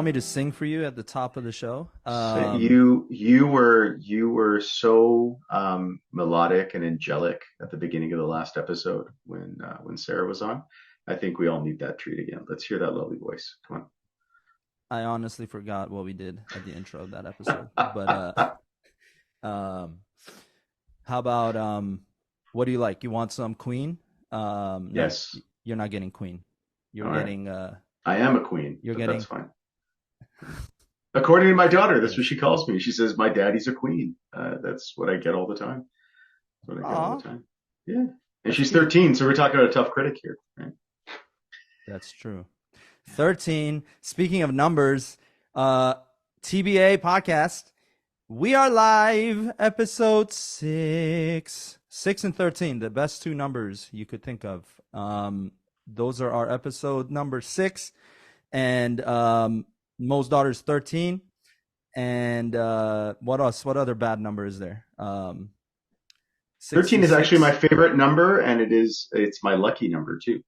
want me to sing for you at the top of the show? So you were so melodic and angelic at the beginning of the last episode when Sarah was on. I think we all need that treat again. Let's hear that lovely voice. Come I honestly forgot what we did at the intro of that episode. But on. um, how about what do you like? You want some Queen? No, Yes. you're not getting Queen. You're All right. getting I am a queen, you're but that's getting fine. According to my daughter, that's what yes. she calls me. She says my daddy's a queen. That's what I get all the time. That's what I get all the Aw, time. Yeah. And that's she's cute. 13, so we're talking about a tough critic here, right? That's true. 13. Speaking of numbers, uh, TBA podcast. We are live, episode 6. 6 and 13, the best two numbers you could think of. Those are our episode number 6. And Mo's daughter's 13. And what else? What other bad number is there? 13 is actually my 66. favorite number, and it's my lucky number too.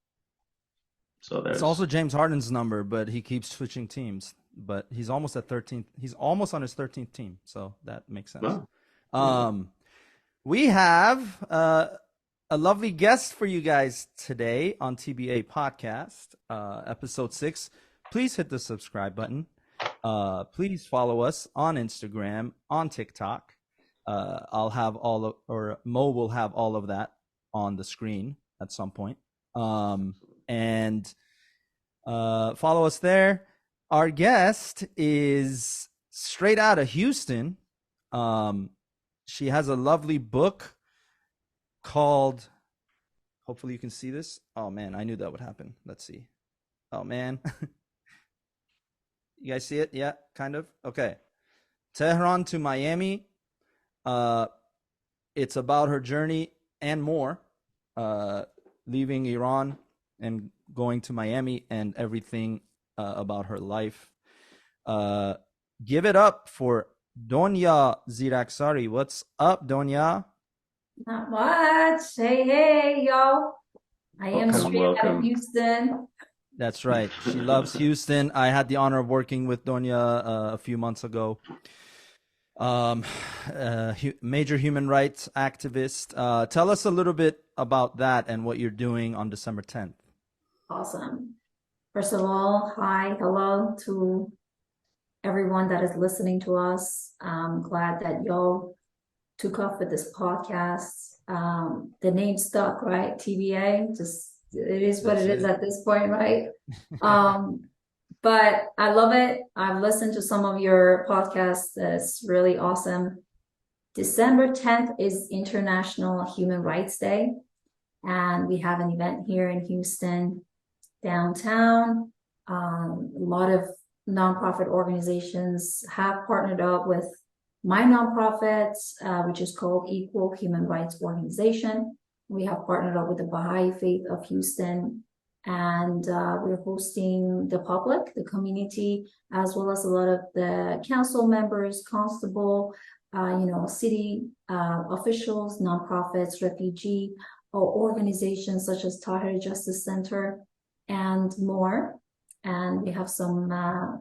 So It's there's also James Harden's number, but he keeps switching teams. But he's almost at 13th. He's almost on his 13th team, so that makes sense. well, there you go. Um, we have a lovely guest for you guys today on TBA Podcast, episode 6. Please hit the subscribe button. Please follow us on Instagram, on TikTok. I'll have or Mo will have all of that on the screen at some point. And follow us there. Our guest is straight out of Houston. She has a lovely book called, hopefully you can see this. Oh man, I knew that would happen. Let's see. Oh man. You guys see it? Yeah, kind of. Okay. Tehran to Miami. It's about her journey and more. Leaving Iran and going to Miami and everything about her life. Give it up for Donya Ziraksari. What's up, Donya? Not much. Hey, y'all. I am Welcome, straight out of welcome. Houston. That's right. She loves Houston. I had the honor of working with Donya a few months ago. Major human rights activist. Tell us a little bit about that and what you're doing on December 10th. Awesome. First of all, hi, hello to everyone that is listening to us. I'm glad that y'all took off with this podcast. The name stuck, right? TBA, just it is what That's it is it. at this point, right? But I love it. I've listened to some of your podcasts. That's really awesome. December 10th is International Human Rights Day, and we have an event here in Houston, downtown. A lot of nonprofit organizations have partnered up with my nonprofit, which is called Equal Human Rights Organization. We have partnered up with the Baha'i Faith of Houston, and we're hosting the public, the community, as well as a lot of the council members, constable, city officials, nonprofits, refugee organizations such as Tahrir Justice Center, and more. And we have some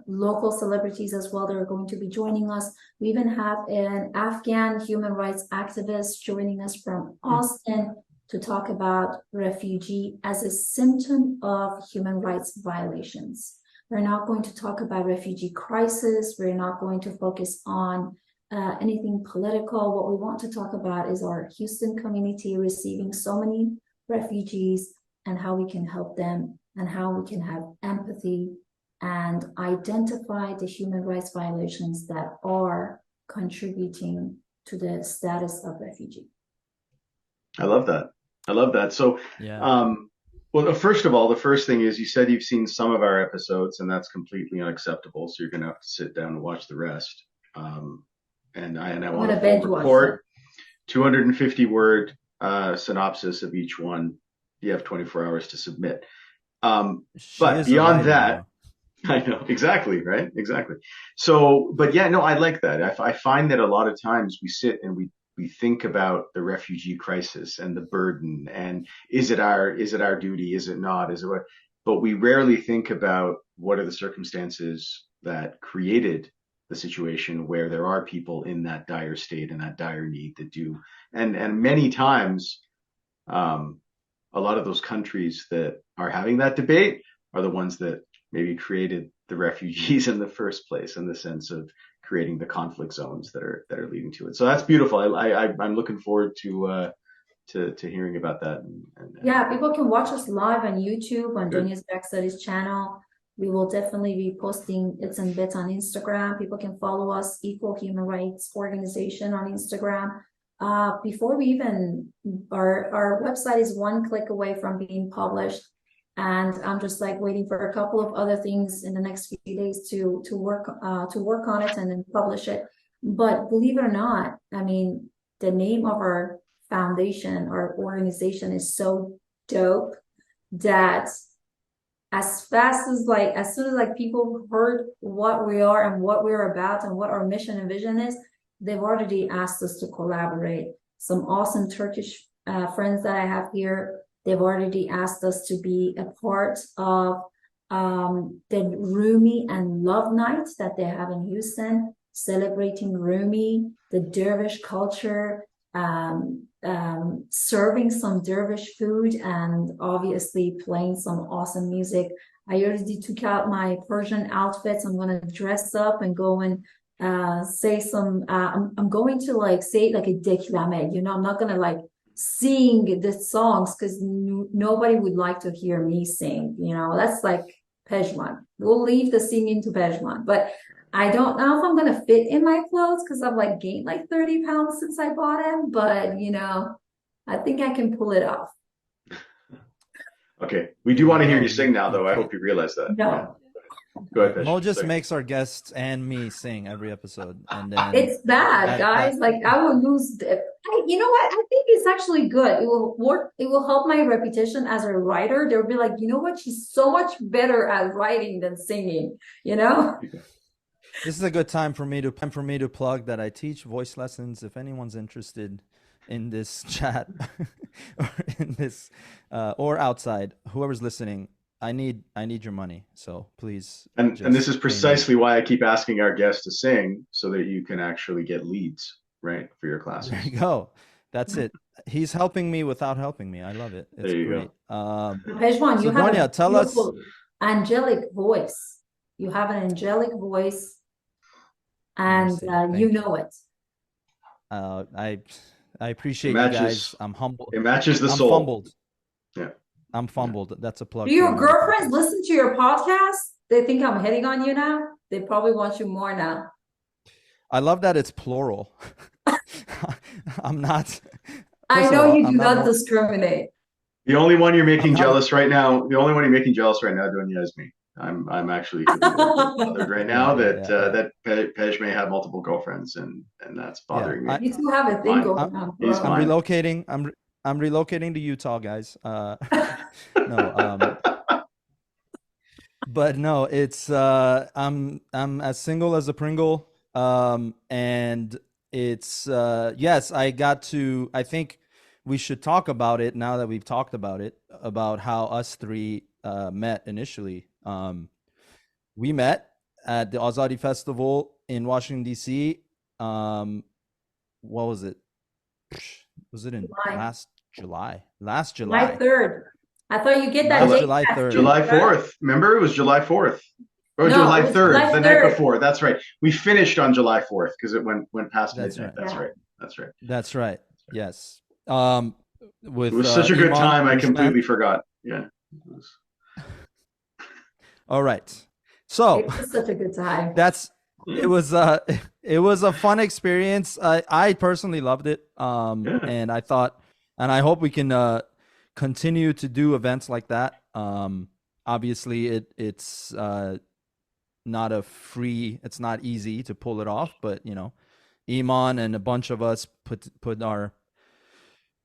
local celebrities as well that are going to be joining us. We even have an Afghan human rights activist joining us from Austin to talk about refugee as a symptom of human rights violations. We're not going to talk about refugee crisis. We're not going to focus on anything political. What we want to talk about is our Houston community receiving so many refugees and how we can help them and how we can have empathy and identify the human rights violations that are contributing to the status of refugee. I love that. I love that. So, Yeah. well, first of all, the first thing is you said you've seen some of our episodes, and that's completely unacceptable. So you're going to have to sit down and watch the rest. And I I want want a to full binge watch them. report, 250 word synopsis of each one. You have 24 hours to submit. She But is a beyond writer, that, Mo. I know exactly, right? Exactly. So, but yeah, no, I like that. I find that a lot of times we sit and we think about the refugee crisis and the burden, and is it our duty? Is it not? Is it what? But we rarely think about what are the circumstances that created the situation where there are people in that dire state and that dire need that do, and many times, a lot of those countries that are having that debate are the ones that maybe created the refugees in the first place, in the sense of creating the conflict zones that are leading to it. So that's beautiful. I'm looking forward to hearing about that. Yeah, people can watch us live on YouTube on Good. Donya's Back Studies channel. We will definitely be posting bits and bits on Instagram. People can follow us, Equal Human Rights Organization on Instagram. Before we even, our website is one click away from being published. And I'm just like waiting for a couple of other things in the next few days to work on it and then publish it. But believe it or not, I mean, the name of our foundation or organization is so dope that as soon as like people heard what we are and what we're about and what our mission and vision is, they've already asked us to collaborate. Some awesome Turkish friends that I have here, they've already asked us to be a part of the Rumi and Love Night that they have in Houston, celebrating Rumi, the dervish culture, serving some dervish food, and obviously playing some awesome music. I already took out my Persian outfits. I'm gonna dress up and go and say some. I'm going to like say like a declame. You know, I'm not gonna like sing the songs because nobody would like to hear me sing. You know, that's like Pejman. We'll leave the singing to Pejman, but I don't know if I'm gonna fit in my clothes because I've like gained like 30 pounds since I bought them, but you know, I think I can pull it off. Okay, we do want to hear you sing now, though. I hope you realize that. No. Yeah. Go ahead, Pesh. Mo just Sorry. makes our guests and me sing every episode, and then It's bad, guys. Like I will lose. You know what? I think it's actually good. It will work. It will help my reputation as a writer. They'll be like, you know what? She's so much better at writing than singing. You know. This is a good time for me to plug that I teach voice lessons. If anyone's interested in this chat or in this or outside, whoever's listening, I need your money. So please. And this is precisely why I keep asking our guests to sing, so that you can actually get leads, right, for your classes. There you go. That's it. He's helping me without helping me. I love it. It's there you great. Pejman, so you have Donya, a tell us. Angelic voice. You have an angelic voice, and you know it. I appreciate you guys. I'm humble. It matches the soul. I'm fumbled. Yeah. I'm fumbled. That's a plug. Do your girlfriends listen to your podcast? They think I'm hitting on you now? They probably want you more now. I love that it's plural. I'm not. I know you do not discriminate. The only one you're making jealous right now, Donya, is me. I'm actually bothered right now that Pej may have multiple girlfriends, and that's bothering me. You two have a thing going on. I'm relocating. I'm relocating to Utah, guys. No, but no, it's I'm as single as a Pringle. And it's yes, I think we should talk about it now that we've talked about it, about how us three met initially. We met at the Azadi Festival in Washington, D.C. What was it? Was it in last July? July 3rd. I thought you get that date. July 3rd. July 4th. Remember, it was July 4th. Or No, July it was 3rd, July the 3rd. night before. That's right. We finished on July 4th because it went past That's midnight. right. That's right. That's right. Yes. It was such a good Iman, time. I completely forgot. Yeah. All right. So It was such a good time. it was a fun experience. I personally loved it. And I thought, and I hope we can continue to do events like that. Obviously it's it's not easy to pull it off, but you know, Iman and a bunch of us put our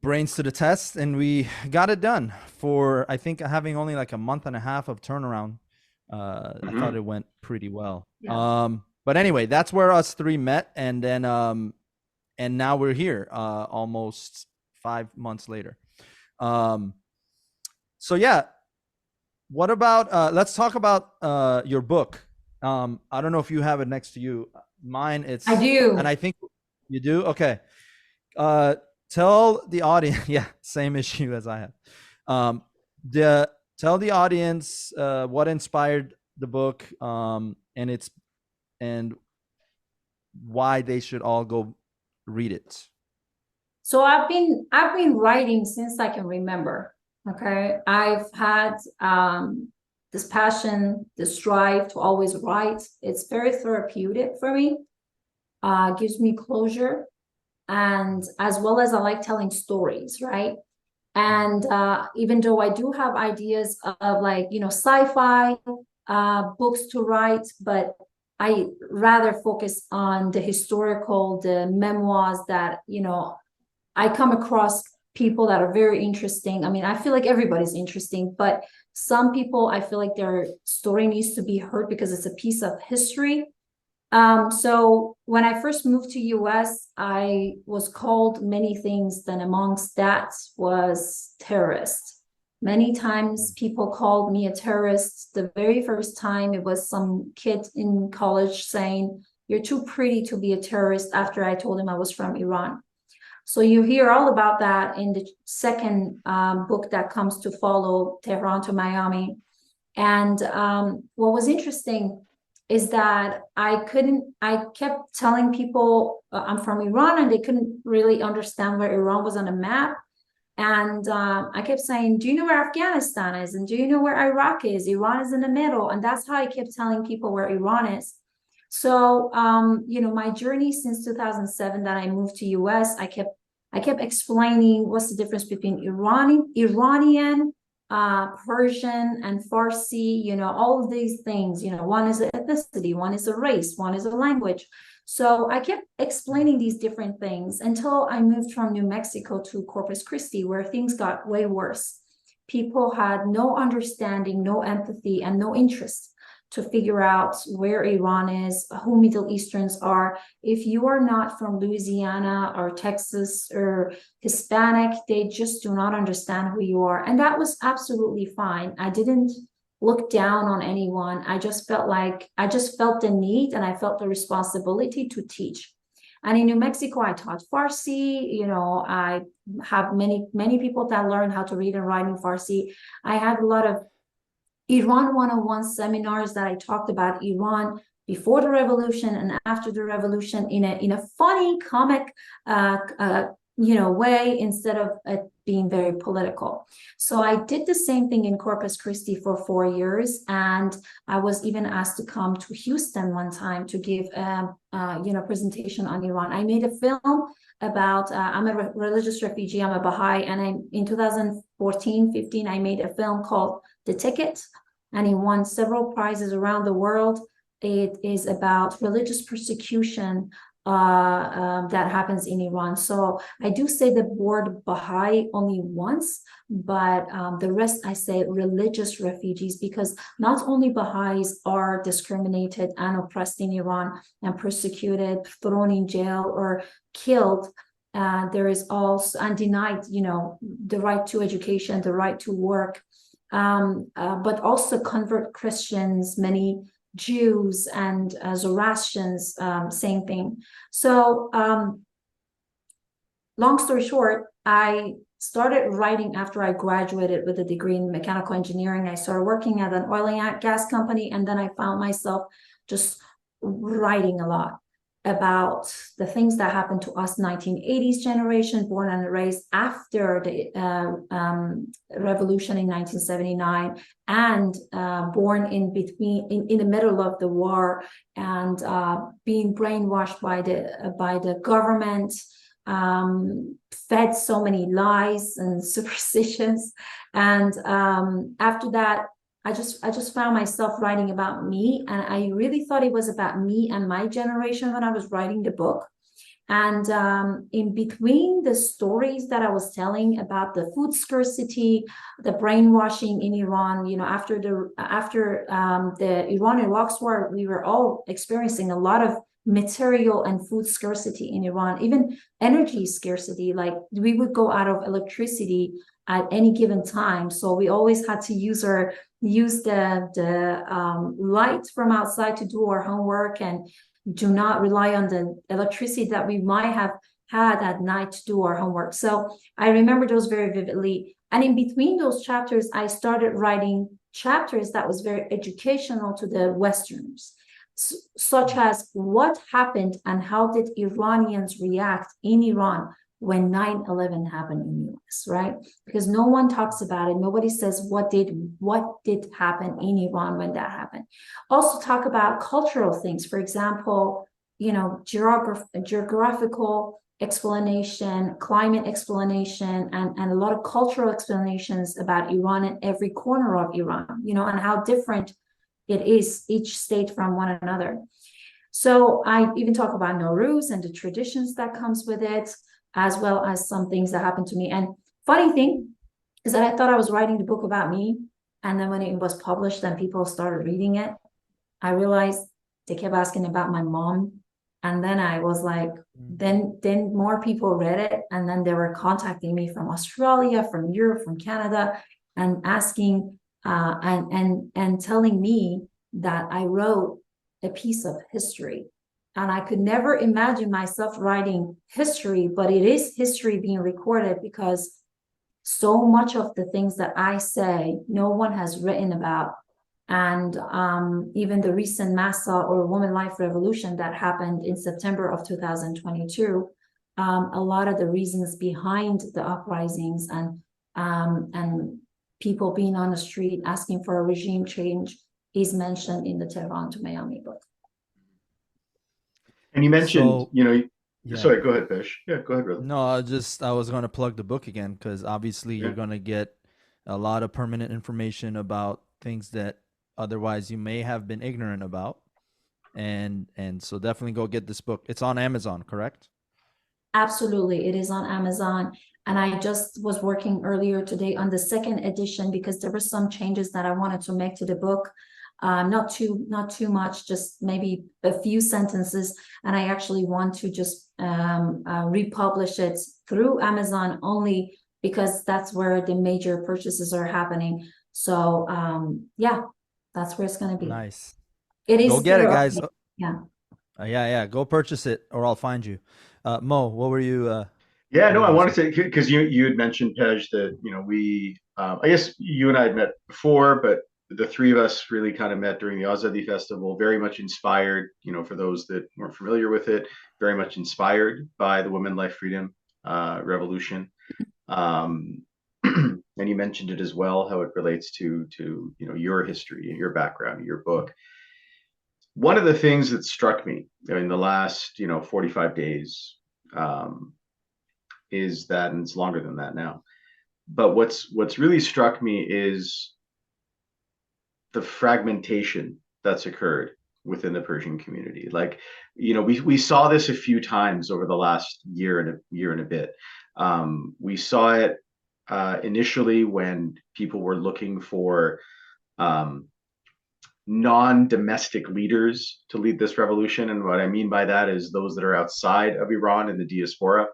brains to the test, and we got it done for, I think, having only like a month and a half of turnaround. I thought it went pretty well. Yeah. But anyway, that's where us three met, and then and now we're here almost 5 months later. So yeah, what about let's talk about your book. I don't know if you have it next to you. Mine, I and do. I think you do. Okay. Uh, tell the audience. Yeah, same issue as I have. Um, the Tell the audience what inspired the book, and why they should all go read it. So I've been writing since I can remember. Okay. I've had this passion, this drive to always write. It's very therapeutic for me. Gives me closure, and as well as I like telling stories, right? And even though I do have ideas of, like, sci-fi books to write, but I rather focus on the historical, the memoirs that, I come across people that are very interesting. I mean, I feel like everybody's interesting, but some people, I feel like their story needs to be heard because it's a piece of history. So when I first moved to US, I was called many things. Then amongst that was terrorist. Many times people called me a terrorist. The very first time it was some kid in college saying, "You're too pretty to be a terrorist," after I told him I was from Iran. So you hear all about that in the second book that comes to follow, Tehran to Miami. And what was interesting is that I kept telling people I'm from Iran, and they couldn't really understand where Iran was on a map. And I kept saying, "Do you know where Afghanistan is? And do you know where Iraq is? Iran is in the middle." And that's how I kept telling people where Iran is. So, my journey since 2007 that I moved to US, I kept explaining what's the difference between Iranian, Persian, and Farsi, all of these things. One is an ethnicity, one is a race, one is a language. So I kept explaining these different things until I moved from New Mexico to Corpus Christi, where things got way worse. People had no understanding, no empathy, and no interest to figure out where Iran is, who Middle Easterns are. If you are not from Louisiana or Texas or Hispanic, they just do not understand who you are. And that was absolutely fine. I didn't look down on anyone. I just felt the need, and I felt the responsibility to teach. And in New Mexico, I taught Farsi. I have many people that learn how to read and write in Farsi. I had a lot of Iran 101 seminars that I talked about Iran before the revolution and after the revolution in a funny, comic way, instead of it being very political. So I did the same thing in Corpus Christi for 4 years, and I was even asked to come to Houston one time to give presentation on Iran. I made a film about I'm a religious refugee, I'm a Baha'i, and in 2014-15 I made a film called The Ticket, and he won several prizes around the world. It is about religious persecution that happens in Iran. So I do say the word Baha'i only once, but the rest I say religious refugees, because not only Baha'is are discriminated and oppressed in Iran and persecuted, thrown in jail, or killed. There is also, and denied, the right to education, the right to work, but also convert Christians, many Jews, and Zoroastrians, same thing. So long story short, I started writing after I graduated with a degree in mechanical engineering. I started working at an oil and gas company, and then I found myself just writing a lot about the things that happened to us 1980s generation, born and raised after the revolution in 1979, and born in the middle of the war, and being brainwashed by the government, fed so many lies and superstitions. And after that, I just found myself writing about me, and I really thought it was about me and my generation when I was writing the book. And in between the stories that I was telling about the food scarcity, the brainwashing in Iran, after the Iran-Iraq war, we were all experiencing a lot of material and food scarcity in Iran, even energy scarcity. Like, we would go out of electricity at any given time, so we always had to use our use the light from outside to do our homework, and do not rely on the electricity that we might have had at night to do our homework. So I remember those very vividly. And in between those chapters, I started writing chapters that was very educational to the Westerners, such as what happened and how did Iranians react in Iran when 9/11 happened in the US, right? Because no one talks about it. Nobody says what did happen in Iran when that happened. Also talk about cultural things. For example, geographical explanation, climate explanation, and a lot of cultural explanations about Iran and every corner of Iran, and how different it is each state from one another. So I even talk about Nowruz and the traditions that comes with it, as well as some things that happened to me. And funny thing is that I thought I was writing the book about me, and then when it was published and people started reading it, I realized they kept asking about my mom. And then I was like, then more people read it, and then they were contacting me from Australia, from Europe, from Canada, and asking and telling me that I wrote a piece of history. And I could never imagine myself writing history, but it is history being recorded, because so much of the things that I say, no one has written about. And even the recent Massa or Woman Life Revolution that happened in September of 2022, a lot of the reasons behind the uprisings and people being on the street asking for a regime change is mentioned in the Tehran to Miami book. And you mentioned, Yeah. sorry, go ahead, Fish. Yeah, go ahead, brother. No, I was going to plug the book again, because obviously you're going to get a lot of permanent information about things that otherwise you may have been ignorant about. And so definitely go get this book. It's on Amazon, correct? Absolutely. It is on Amazon. And I just was working earlier today on the second edition, because there were some changes that I wanted to make to the book. Not too much, just maybe a few sentences. And I actually want to just republish it through Amazon only, because that's where the major purchases are happening. So yeah, that's where it's going to be. Nice. It is. Go get it, guys. Yeah. Yeah. Go purchase it, or I'll find you. Mo, what were you? Yeah, no, I wanted to say, because you had mentioned, Pej, that we I guess you and I had met before, but the three of us really kind of met during the Azadi Festival. Very much inspired, for those that weren't familiar with it, very much inspired by the Women, Life, Freedom revolution. And you mentioned it as well, how it relates to your history and your background, your book. One of the things that struck me in the last 45 days is that, and it's longer than that now, but what's really struck me is the fragmentation that's occurred within the Persian community. Like, we saw this a few times over the last year and a bit. We saw it initially when people were looking for non-domestic leaders to lead this revolution. And what I mean by that is those that are outside of Iran in the diaspora.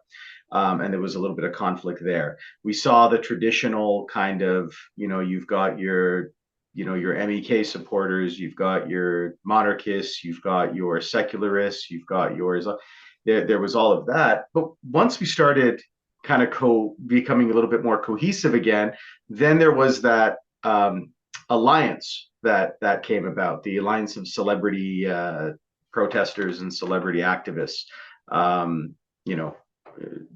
And there was a little bit of conflict there. We saw the traditional kind of, you've got your MEK supporters, you've got your monarchists, you've got your secularists, you've got yours. There was all of that. But once we started kind of becoming a little bit more cohesive again, then there was that alliance that came about, the alliance of celebrity protesters and celebrity activists.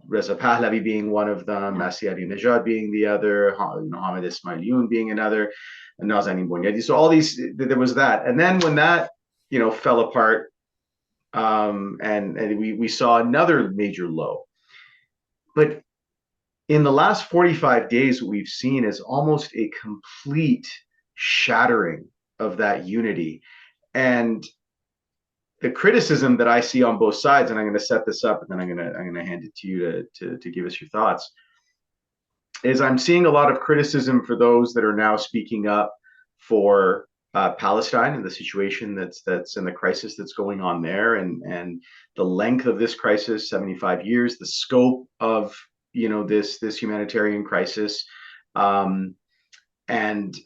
Reza Pahlavi being one of them, Masih Ahmadinejad being the other, Mohammed Ismailion being another, and Nazanin Boniadi. So all these, there was that. And then when that, fell apart, and we saw another major low. But in the last 45 days, what we've seen is almost a complete shattering of that unity. And the criticism that I see on both sides, and I'm going to set this up, and then I'm going to hand it to you to give us your thoughts, is I'm seeing a lot of criticism for those that are now speaking up for Palestine and the situation that's in the crisis that's going on there, and the length of this crisis, 75 years, the scope of this humanitarian crisis, and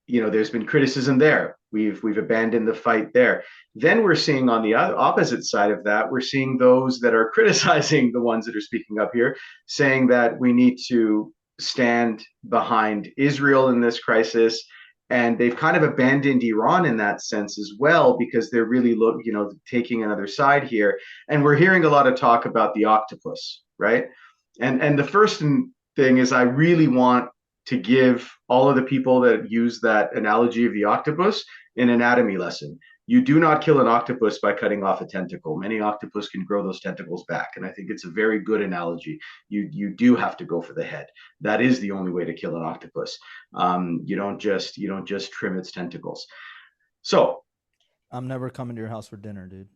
there's been criticism there. We've abandoned the fight there. Then we're seeing on the opposite side of that, we're seeing those that are criticizing the ones that are speaking up here, saying that we need to stand behind Israel in this crisis. And they've kind of abandoned Iran in that sense as well, because they're really taking another side here. And we're hearing a lot of talk about the octopus, right? And the first thing is, I really want to give all of the people that use that analogy of the octopus an anatomy lesson. You do not kill an octopus by cutting off a tentacle. Many octopus can grow those tentacles back, and I think it's a very good analogy. You do have to go for the head. That is the only way to kill an octopus. You don't just trim its tentacles. So I'm never coming to your house for dinner, dude.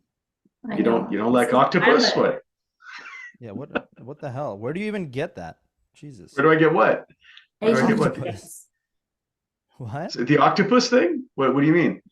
You don't like octopus? What? Yeah, what the hell? Where do you even get that? Jesus. Where do I get what? Octopus. What? The octopus thing? What do you mean?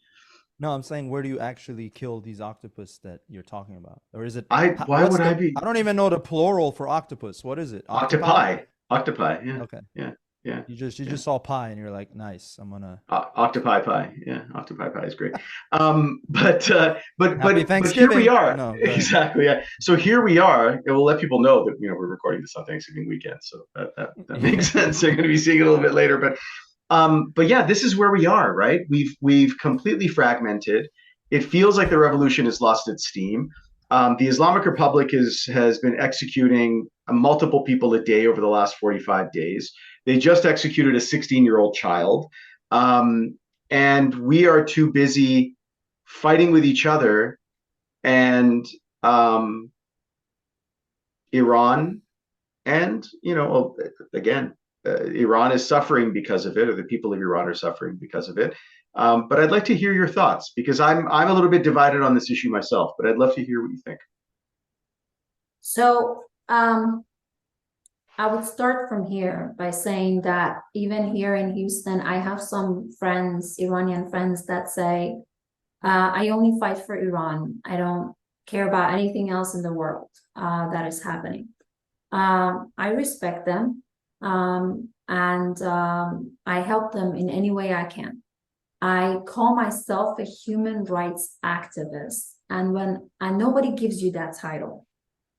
No, I'm saying, where do you actually kill these octopus that you're talking about? Or is it why would I be? I don't even know the plural for octopus. What is it? Octopi. Octopi, yeah. Okay. Yeah. You just saw pie and you're like, nice. I'm gonna octopi pie. Yeah, octopi pie is great. But here we are. No, exactly. Yeah. So here we are, and we'll let people know that we're recording this on Thanksgiving weekend. So that makes sense. They're going to be seeing it a little bit later, but yeah, this is where we are, right? We've completely fragmented. It feels like the revolution has lost its steam. The Islamic Republic has been executing multiple people a day over the last 45 days. They just executed a 16-year-old child. And we are too busy fighting with each other. And Iran, and, again, Iran is suffering because of it, or the people of Iran are suffering because of it. But I'd like to hear your thoughts, because I'm a little bit divided on this issue myself, but I'd love to hear what you think. So I would start from here by saying that even here in Houston, I have some friends, Iranian friends, that say, I only fight for Iran. I don't care about anything else in the world that is happening. I respect them, and I help them in any way I can. I call myself a human rights activist, and nobody gives you that title.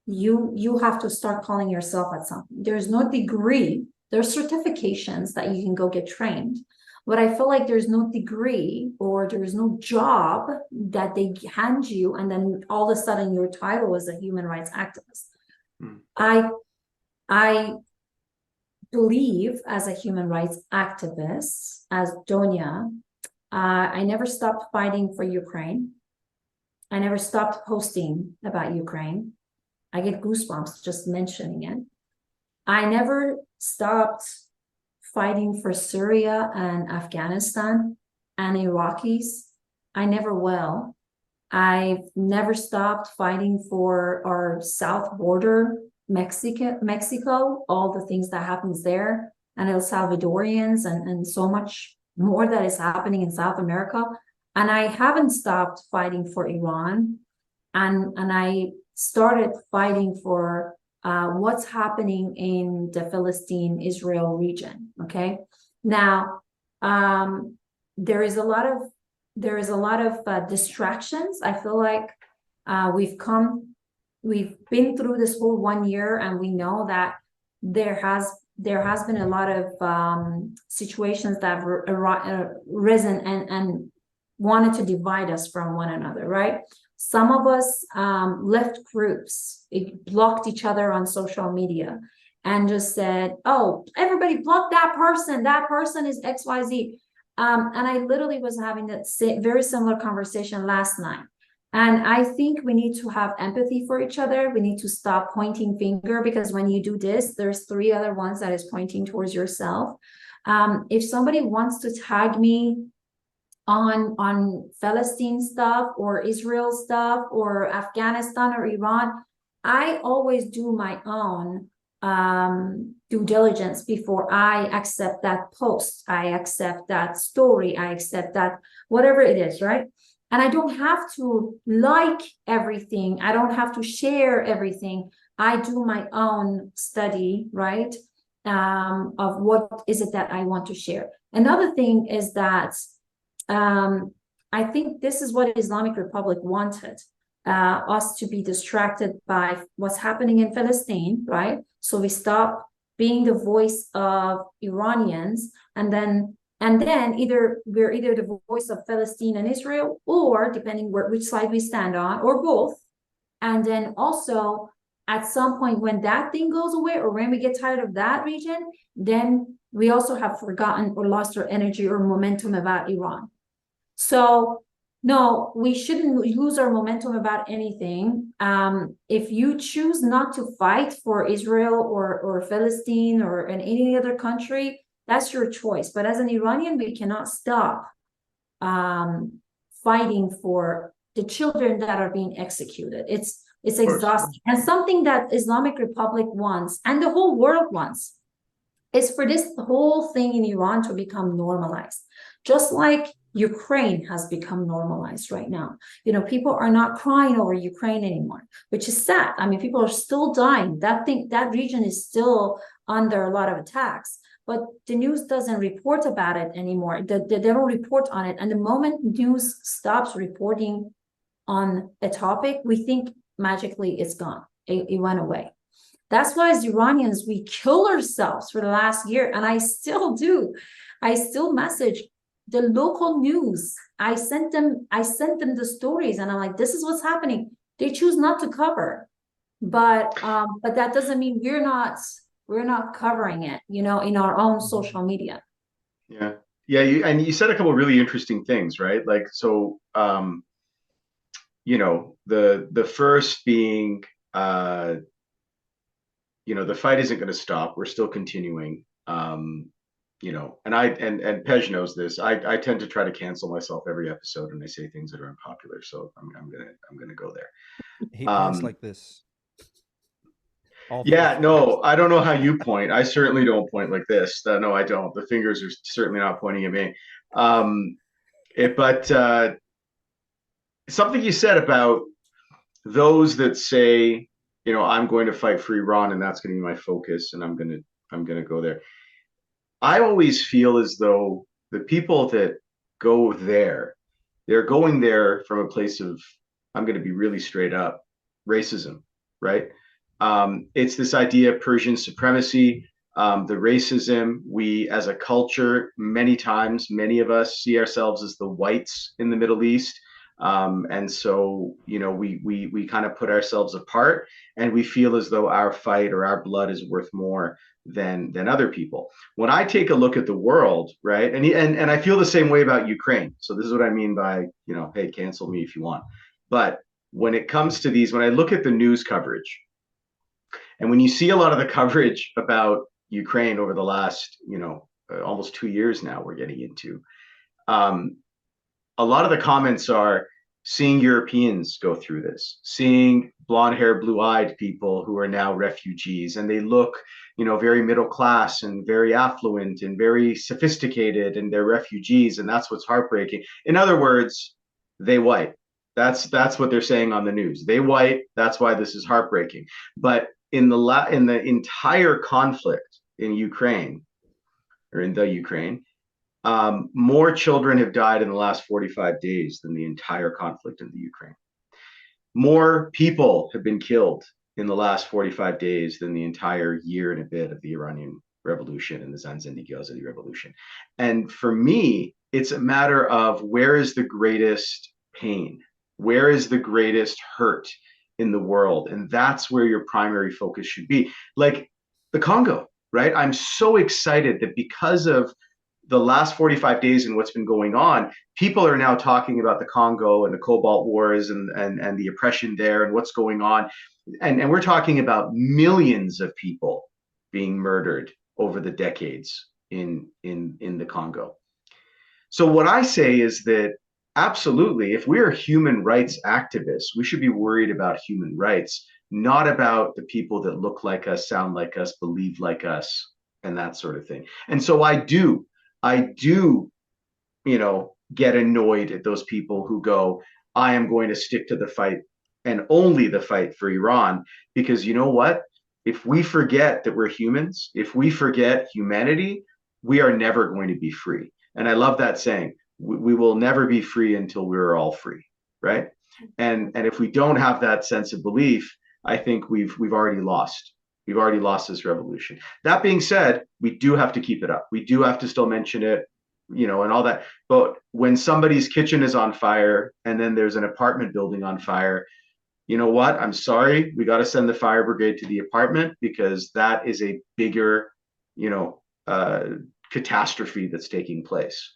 You have to start calling yourself at something. There's no degree. There's certifications that you can go get trained, but I feel like there's no degree, or there's no job that they hand you, and then all of a sudden your title is a human rights activist. I believe, as a human rights activist, as Donya, I never stopped fighting for Ukraine. I never stopped posting about Ukraine. I get goosebumps just mentioning it. I never stopped fighting for Syria and Afghanistan and Iraqis. I never will. I've never stopped fighting for our south border, Mexico, all the things that happens there, and El Salvadorians, and so much more that is happening in South America. And I haven't stopped fighting for Iran. And I started fighting for what's happening in the Philistine-Israel region. Okay, now there is a lot of distractions. I feel like we've been through this whole 1 year, and we know that there has been a lot of situations that have risen and wanted to divide us from one another, right? Some of us left groups, blocked each other on social media, and just said, oh, everybody block that person is XYZ. And I literally was having that very similar conversation last night. And I think we need to have empathy for each other. We need to stop pointing finger, because when you do this, there's 3 other ones that is pointing towards yourself. If somebody wants to tag me on Palestine stuff, or Israel stuff, or Afghanistan, or Iran, I always do my own due diligence before I accept that post, I accept that story, I accept that whatever it is, right? And I don't have to like everything. I don't have to share everything. I do my own study, right? Of what is it that I want to share. Another thing is that I think this is what Islamic Republic wanted, us to be distracted by what's happening in Palestine, right? So we stop being the voice of Iranians, and then either we're either the voice of Palestine and Israel, or depending which side we stand on, or both. And then also at some point when that thing goes away, or when we get tired of that region, then we also have forgotten or lost our energy or momentum about Iran. So no, we shouldn't lose our momentum about anything. If you choose not to fight for Israel or Palestine or in any other country, that's your choice. But as an Iranian, we cannot stop fighting for the children that are being executed. It's exhausting. And something that Islamic Republic wants, and the whole world wants, is for this whole thing in Iran to become normalized. Just like Ukraine has become normalized right now. You know, people are not crying over Ukraine anymore, which is sad. I mean, people are still dying. That region is still under a lot of attacks, but the news doesn't report about it anymore. They don't report on it. And the moment news stops reporting on a topic, we think magically it's gone. It went away. That's why as Iranians, we kill ourselves for the last year. And I still do. I still message the local news. I sent them the stories, and I'm like, this is what's happening. They choose not to cover. But that doesn't mean we're not covering it, you know, in our own social media. Yeah. Yeah. You said a couple of really interesting things, right? Like, so, you know, the first being, you know, the fight isn't going to stop. We're still continuing. You know, and Pej knows this. I tend to try to cancel myself every episode, and I say things that are unpopular. So I'm gonna go there. He points like this. Yeah, no, I don't know how you point. I certainly don't point like this. No, I don't. The fingers are certainly not pointing at me. But something you said about those that say, you know, I'm going to fight for Iran, and that's going to be my focus, and I'm gonna go there. I always feel as though the people that go there, they're going there from a place of, I'm going to be really straight up, racism, right? It's this idea of Persian supremacy, the racism. We, as a culture, many times, many of us see ourselves as the whites in the Middle East. And so, you know, we kind of put ourselves apart, and we feel as though our fight or our blood is worth more than other people. When I take a look at the world, right, and I feel the same way about Ukraine. So this is what I mean by, you know, hey, cancel me if you want. But when it comes to these, when I look at the news coverage, and when you see a lot of the coverage about Ukraine over the last, you know, almost 2 years now, we're getting into, a lot of the comments are seeing Europeans go through this, seeing blonde hair, blue eyed people who are now refugees, and they look, you know, very middle class and very affluent and very sophisticated, and they're refugees, and that's what's heartbreaking. In other words, they white. That's what they're saying on the news. They white. That's why this is heartbreaking. But in the entire conflict in Ukraine, or in the Ukraine, more children have died in the last 45 days than the entire conflict in the Ukraine. More people have been killed in the last 45 days than the entire year and a bit of the Iranian Revolution and the Zanzendegi Revolution. And for me, it's a matter of where is the greatest pain? Where is the greatest hurt in the world? And that's where your primary focus should be. Like the Congo, right? I'm so excited that because of the last 45 days and what's been going on, people are now talking about the Congo and the Cobalt Wars and the oppression there and what's going on. And we're talking about millions of people being murdered over the decades in the Congo. So what I say is that absolutely, if we're human rights activists, we should be worried about human rights, not about the people that look like us, sound like us, believe like us, and that sort of thing. And so I do, you know, get annoyed at those people who go, I am going to stick to the fight and only the fight for Iran, because you know what? If we forget that we're humans, if we forget humanity, we are never going to be free. And I love that saying. We will never be free until we're all free, right? And if we don't have that sense of belief, I think we've already lost. We've already lost this revolution. That being said, we do have to keep it up. We do have to still mention it, you know, and all that. But when somebody's kitchen is on fire and then there's an apartment building on fire, you know what? I'm sorry. We got to send the fire brigade to the apartment because that is a bigger, you know, catastrophe that's taking place.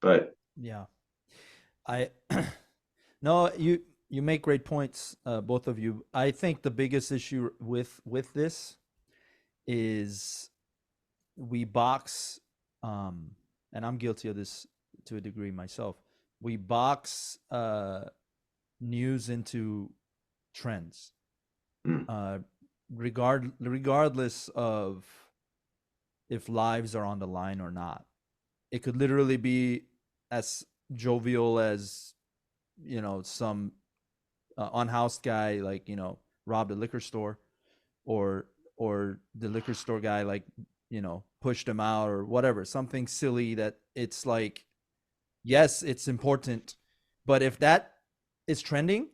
But Yeah, I no, you make great points, both of you. I think the biggest issue with this is we box, and I'm guilty of this to a degree myself. We box news into trends, mm, regardless of if lives are on the line or not. It could literally be as jovial as, you know, some unhoused guy, like, you know, robbed a liquor store, or the liquor store guy, like, you know, pushed him out or whatever, something silly that it's like, yes, it's important, but if that is trending,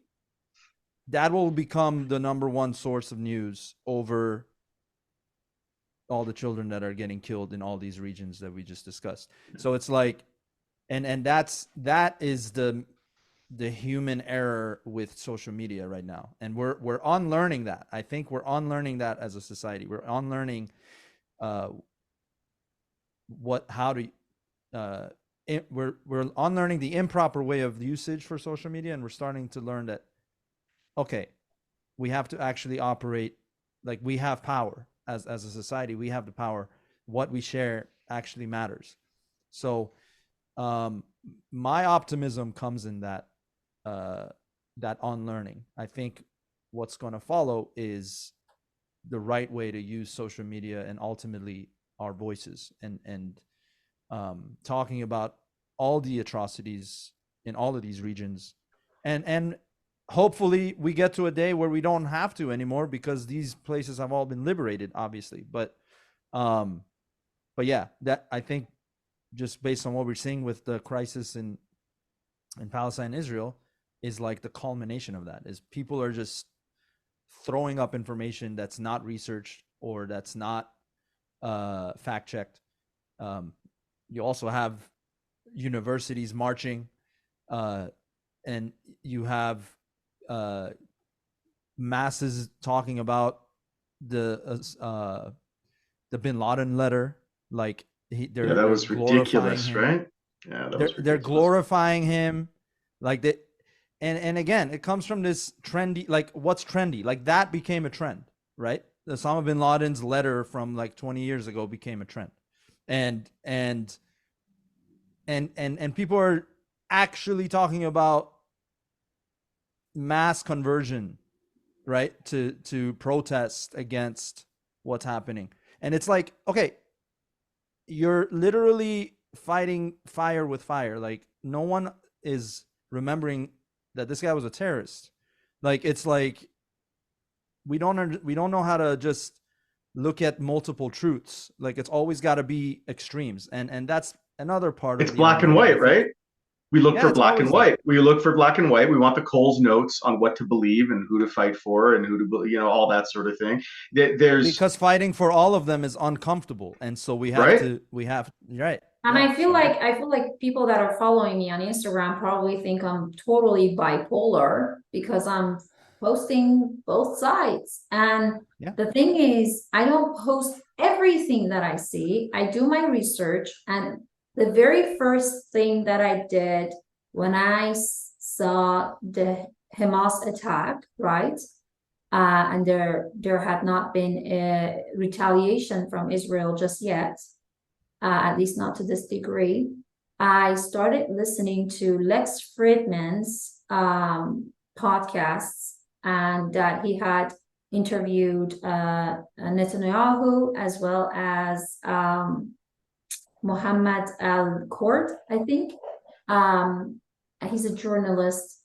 that will become the number one source of news over all the children that are getting killed in all these regions that we just discussed. So it's like, and that is the human error with social media right now, and we're unlearning that. I think we're unlearning that as a society. We're unlearning we're unlearning the improper way of usage for social media, and we're starting to learn that, okay, we have to actually operate like we have power as a society. We have the power. What we share actually matters. So my optimism comes in that unlearning. I think what's going to follow is the right way to use social media and ultimately our voices, and talking about all the atrocities in all of these regions, and hopefully we get to a day where we don't have to anymore, because these places have all been liberated, obviously. But yeah, that, I think, just based on what we're seeing with the crisis in Palestine and Israel, is like the culmination of that. Is people are just throwing up information that's not researched or that's not fact checked. You also have universities marching, and you have masses talking about the Bin Laden letter, like that was ridiculous, right? Yeah, that was ridiculous. They're glorifying him, like that. And again, it comes from this trendy, like, what's trendy? Like, that became a trend, right? Osama bin Laden's letter from like 20 years ago became a trend. And people are actually talking about mass conversion, right? To protest against what's happening. And it's like, okay, you're literally fighting fire with fire. Like, no one is remembering that this guy was a terrorist. Like, it's like we don't know how to just look at multiple truths. Like, it's always got to be extremes, and that's another part of It's the black and unlearning, white, right? We look for black and white. That. We look for black and white. We want the Coles notes on what to believe and who to fight for and who to, you know, all that sort of thing. There's because fighting for all of them is uncomfortable, and so we have right? to. Right. And I feel like people that are following me on Instagram probably think I'm totally bipolar because I'm posting both sides. And the thing is, I don't post everything that I see. I do my research, and the very first thing that I did when I saw the Hamas attack, right? And there had not been a retaliation from Israel just yet, at least not to this degree. I started listening to Lex Fridman's podcasts, and that he had interviewed Netanyahu as well as Mohammed Al-Kord, I think. He's a journalist.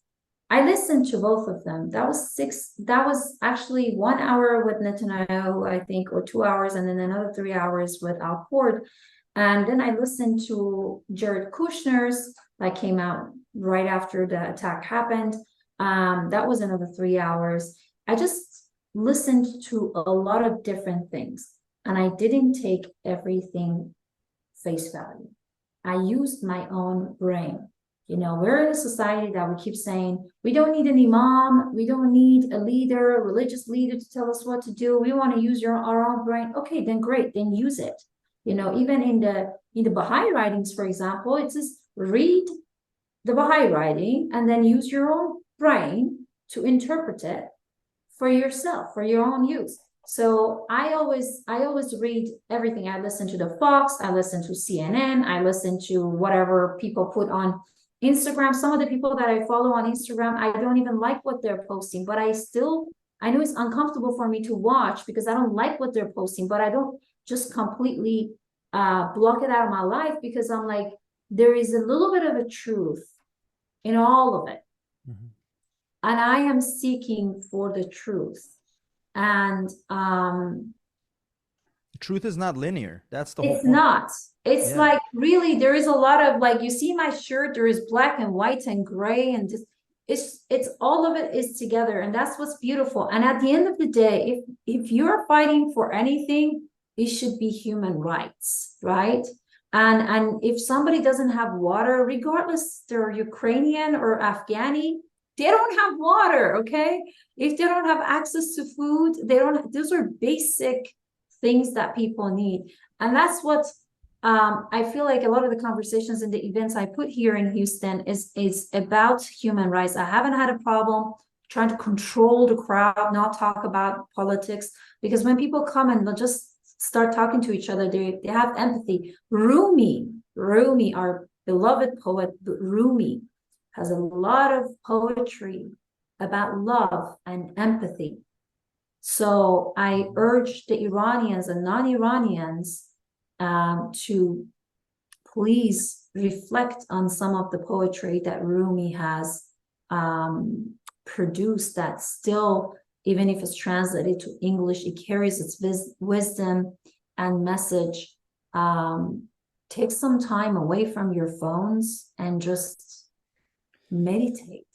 I listened to both of them. That was actually 1 hour with Netanyahu, I think, or 2 hours, and then another 3 hours with Al-Kord. And then I listened to Jared Kushner's that came out right after the attack happened. That was another 3 hours. I just listened to a lot of different things, and I didn't take everything face value. I used my own brain. We're in a society that we keep saying, we don't need an imam, we don't need a leader, a religious leader to tell us what to do. We want to use our own brain. Okay, then great, then use it. Even in the Baha'i writings, for example, it says read the Baha'i writing and then use your own brain to interpret it for yourself, for your own use. So I always read everything. I listen to the Fox, I listen to CNN, I listen to whatever people put on Instagram. Some of the people that I follow on Instagram, I don't even like what they're posting, but I know it's uncomfortable for me to watch because I don't like what they're posting, but I don't just completely block it out of my life, because I'm like, there is a little bit of a truth in all of it. Mm-hmm. And I am seeking for the truth. And truth is not linear. That's the whole point. It's not. It's like, really, there is a lot of, like, you see my shirt, there is black and white and gray, and just it's all of it is together, and that's what's beautiful. And at the end of the day, if you're fighting for anything, it should be human rights, right? And if somebody doesn't have water, regardless they're Ukrainian or Afghani, they don't have water, okay? If they don't have access to food, those are basic things that people need. And that's what I feel like a lot of the conversations in the events I put here in Houston is about human rights. I haven't had a problem trying to control the crowd, not talk about politics, because when people come and they'll just start talking to each other, they have empathy. Rumi, our beloved poet, Rumi, has a lot of poetry about love and empathy. So I urge the Iranians and non-Iranians to please reflect on some of the poetry that Rumi has produced, that still, even if it's translated to English, it carries its wisdom and message. Take some time away from your phones and just meditate.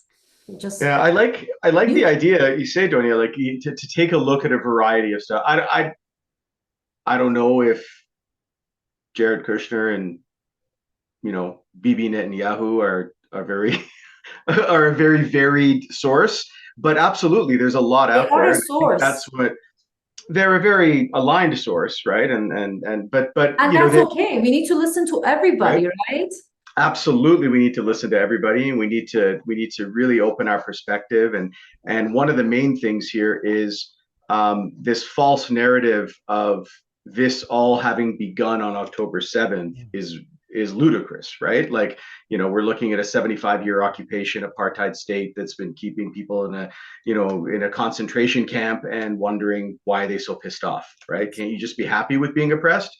I like the idea you say, Donya, like to take a look at a variety of stuff. I don't know if Jared Kushner and Bibi Netanyahu are very are a very varied source, but absolutely there's a lot out there. A source. That's what they're a very aligned source, right? But that's okay. We need to listen to everybody, right? Absolutely, we need to listen to everybody, and we need to really open our perspective. And one of the main things here is this false narrative of this all having begun on October 7th is ludicrous, right? Like, we're looking at a 75-year occupation apartheid state that's been keeping people in a concentration camp and wondering why are they so pissed off, right? Can't you just be happy with being oppressed?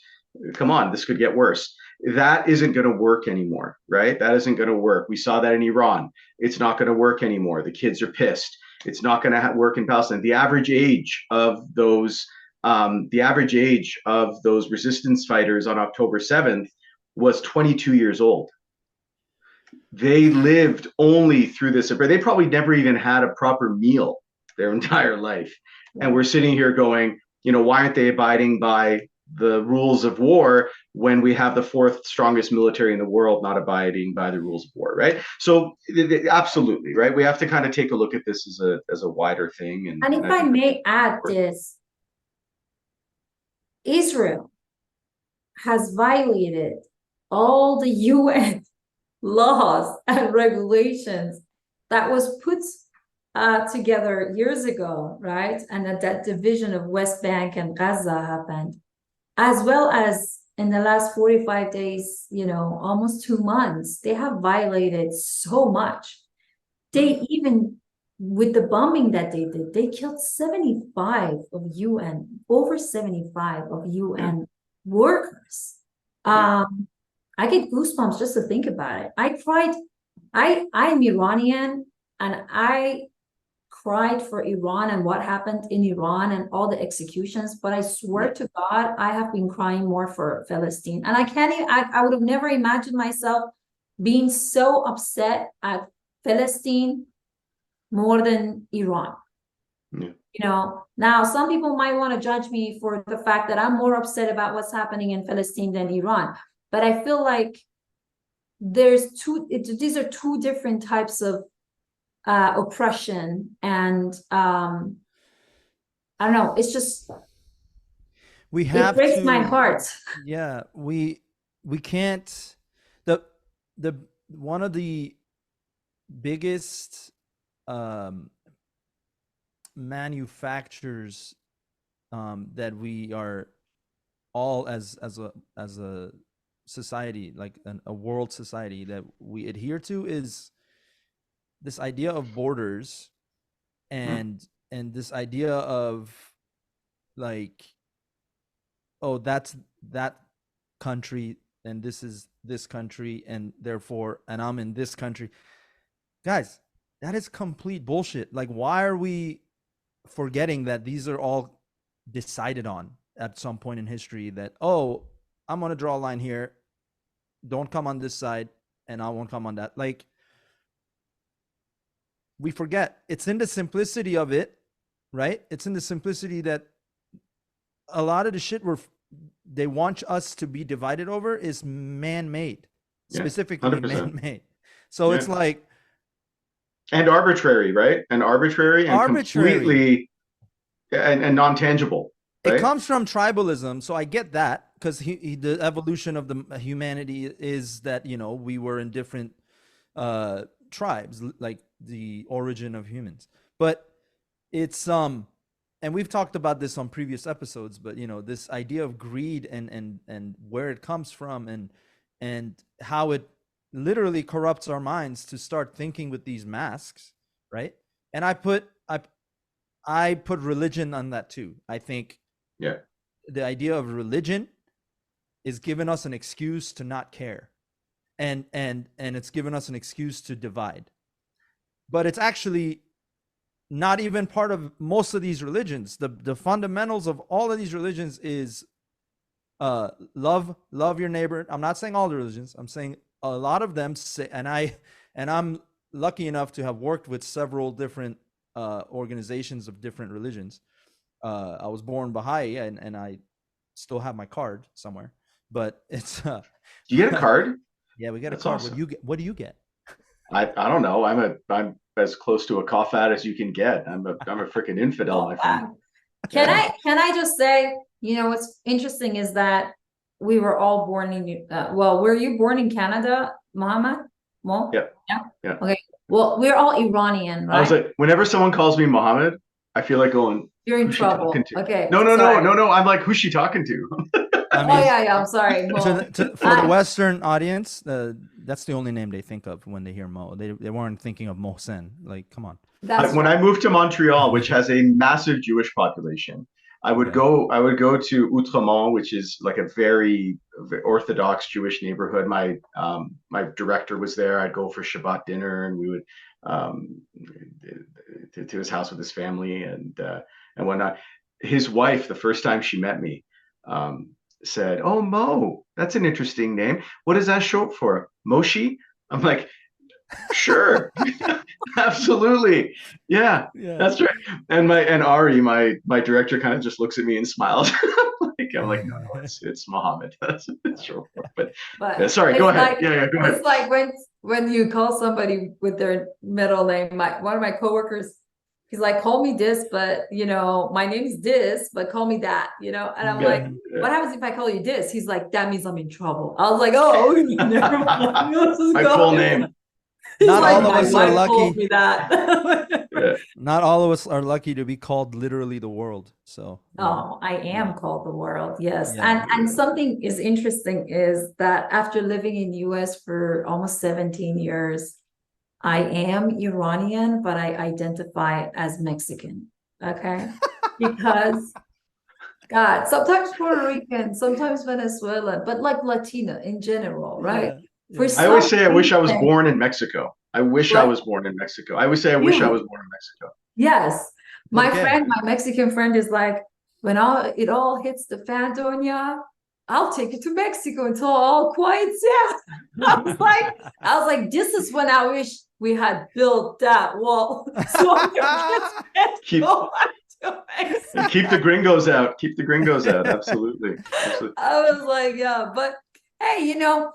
Come on, this could get worse. That isn't going to work anymore, right? That isn't going to work. We saw that in Iran. It's not going to work anymore. The kids are pissed. It's not going to work in Palestine. The average age of those resistance fighters on October 7th was 22 years old. They lived only through this. They probably never even had a proper meal their entire life. And we're sitting here going, why aren't they abiding by the rules of war when we have the fourth strongest military in the world not abiding by the rules of war, right? So absolutely, right? We have to kind of take a look at this as a wider thing. And if I may add this, Israel has violated all the UN laws and regulations that was put together years ago, right? And that division of West Bank and Gaza happened, as well as in the last 45 days, almost 2 months, they have violated so much. They even, with the bombing that they did, they killed over 75 of UN workers. I get goosebumps just to think about it. I'm Iranian, and I cried for Iran and what happened in Iran and all the executions, but I swear to God, I have been crying more for Palestine. And I can't even, I would have never imagined myself being so upset at Palestine more than Iran. Yeah. You know, now some people might want to judge me for the fact that I'm more upset about what's happening in Palestine than Iran. But I feel like these are two different types of oppression, and I don't know, it's just, We it have breaks to, my heart. yeah, we can't, the one of the biggest manufacturers that we are all as a society, like a world society, that we adhere to is this idea of borders, and this idea of like, oh, that's that country and this is this country, and therefore, and I'm in this country. Guys, that is complete bullshit. Like, why are we forgetting that these are all decided on at some point in history, that, oh, I'm going to draw a line here, don't come on this side, and I won't come on that. Like, we forget. It's in the simplicity of it, right? It's in the simplicity that a lot of the shit they want us to be divided over is man-made, specifically 100%. man-made. So it's like, and arbitrary, right? And arbitrary and completely and non-tangible. Right? It comes from tribalism, so I get that, because the evolution of the humanity is that, you know, we were in different tribes, like the origin of humans. But it's and we've talked about this on previous episodes, but, you know, this idea of greed and where it comes from, and how it literally corrupts our minds to start thinking with these masks, right? And I put religion on that too. I think the idea of religion is giving us an excuse to not care, and it's given us an excuse to divide. But it's actually not even part of most of these religions. The fundamentals of all of these religions is love your neighbor. I'm not saying all the religions. I'm saying a lot of them say, and I'm lucky enough to have worked with several different organizations of different religions. I was born Baha'i, and I still have my card somewhere. But it's do you get a card? Yeah, we get a card. Awesome. What do you get? I don't know. I'm as close to a Kafat as you can get. I'm a freaking infidel, my friend. Can I just say, you know, what's interesting is that we were all born in were you born in Canada, Mohammed? Mo? Yeah. Okay. Well, we're all Iranian, right? I was like, whenever someone calls me Mohammed, I feel like going, you're in trouble. Okay. No. I'm like, who's she talking to? I mean, I'm sorry. For the Western audience, that's the only name they think of when they hear Mo. They weren't thinking of Mohsen. Like, come on. When I moved to Montreal, which has a massive Jewish population, I would go to Outremont, which is like a very Orthodox Jewish neighborhood. My director was there. I'd go for Shabbat dinner, and we would to his house with his family and whatnot. His wife, the first time she met me, said, "Oh, Mo, that's an interesting name. What is that short for? Moshe?" I'm like, "Sure." Absolutely. Yeah, that's right. And Ari, my director, kind of just looks at me and smiles. I'm like, no, it's Mohammed. That's short for. But sorry, go ahead. Go ahead. It's like when you call somebody with their middle name. One of my coworkers, he's like, call me this, but, you know, my name is this, but call me that, you know? And I'm like, what happens if I call you this? He's like, that means I'm in trouble. I was like, oh, never mind. My full name. Not all of us are lucky. That. Not all of us are lucky to be called literally the world. So I am called the world. Yes. And something is interesting is that after living in US for almost 17 years, I am Iranian, but I identify as Mexican. Okay. Because God, sometimes Puerto Rican, sometimes Venezuelan, but like Latina in general, right? I always say I wish I was born in Mexico. I wish I was born in Mexico. I always say I wish I was born in Mexico. Yes. My Okay. friend, my Mexican friend is like, when it all hits the fan, Donya, I'll take you to Mexico until all quiets down. I was like, this is when I wish we had built that wall. So your kids can Keep go back to Mexico. keep the gringos out. Keep the gringos out. Absolutely. Absolutely. I was like, yeah, but hey, I'm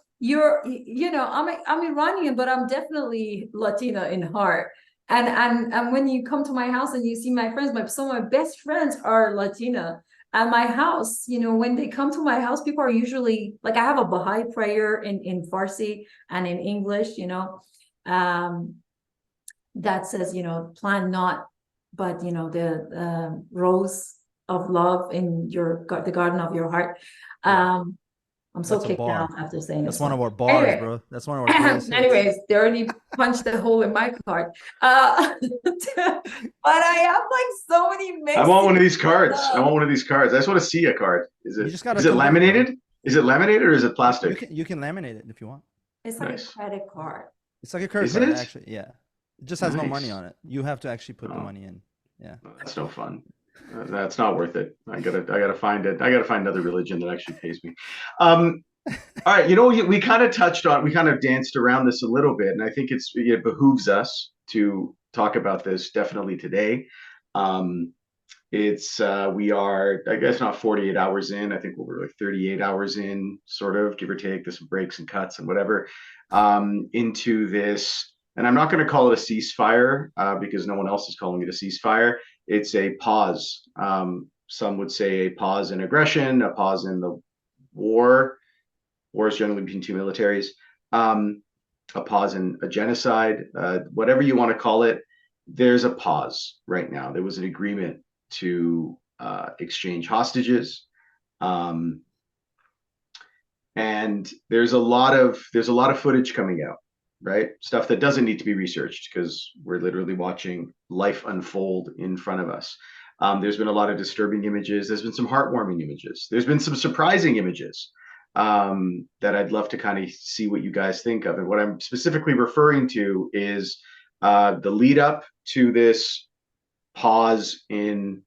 Iranian, but I'm definitely Latina in heart. And when you come to my house and you see my friends, some of my best friends are Latina. And my house, when they come to my house, people are usually like, I have a Baha'i prayer in Farsi and in English, um, that says, plant not, but the rose of love in the garden of your heart. I'm so That's a kicked out bar. after saying That's this one one. of our bars, Anyway, bro. That's one of our greatest hits. anyways, they already punched a hole in my card. But I have like so many I want one of Mexican these cards. I stuff. want one of these cards. I just want to see a card. You just gotta Is it come in, bro. laminated? Is it laminated or is it You plastic? can laminate it if you want. It's like a Nice. credit card. It's like a credit Is card, it? actually. Yeah. It just has no money Nice. on it. You have to actually put the Oh, money in. Yeah. that's no fun. That's not worth it. I gotta find it. I gotta find another religion that actually pays me. All right, we kind of we kind of danced around this a little bit, and I think it behooves us to talk about this definitely today. Um, we are, I guess, not 48 hours in. I think we're like 38 hours in, sort of, give or take. There's some breaks and cuts and whatever, into this. And I'm not going to call it a ceasefire because no one else is calling it a ceasefire. It's a pause. Some would say a pause in aggression, a pause in the war. War is generally between two militaries. A pause in a genocide, whatever you want to call it. There's a pause right now. There was an agreement to exchange hostages, and there's a lot of footage coming out, right? Stuff that doesn't need to be researched because we're literally watching life unfold in front of us. There's been a lot of disturbing images. There's been some heartwarming images. There's been some surprising images that I'd love to kind of see what you guys think of. And what I'm specifically referring to is the lead up to this pause in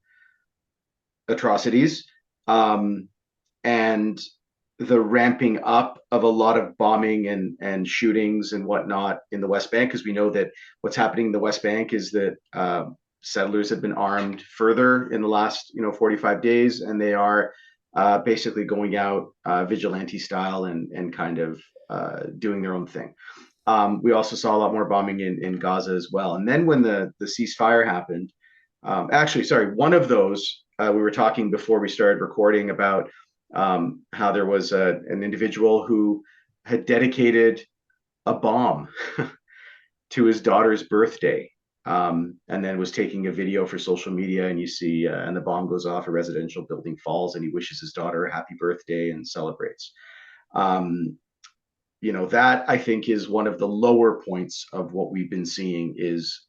atrocities, and the ramping up of a lot of bombing and shootings and whatnot in the West Bank, because we know that what's happening in the West Bank is that settlers have been armed further in the last 45 days, and they are basically going out vigilante style and kind of doing their own thing. We also saw a lot more bombing in Gaza as well. And then when the ceasefire happened, actually, sorry, one of those, we were talking before we started recording about how there was an individual who had dedicated a bomb to his daughter's birthday, and then was taking a video for social media, and you see, and the bomb goes off, a residential building falls, and he wishes his daughter a happy birthday and celebrates. That I think is one of the lower points of what we've been seeing is,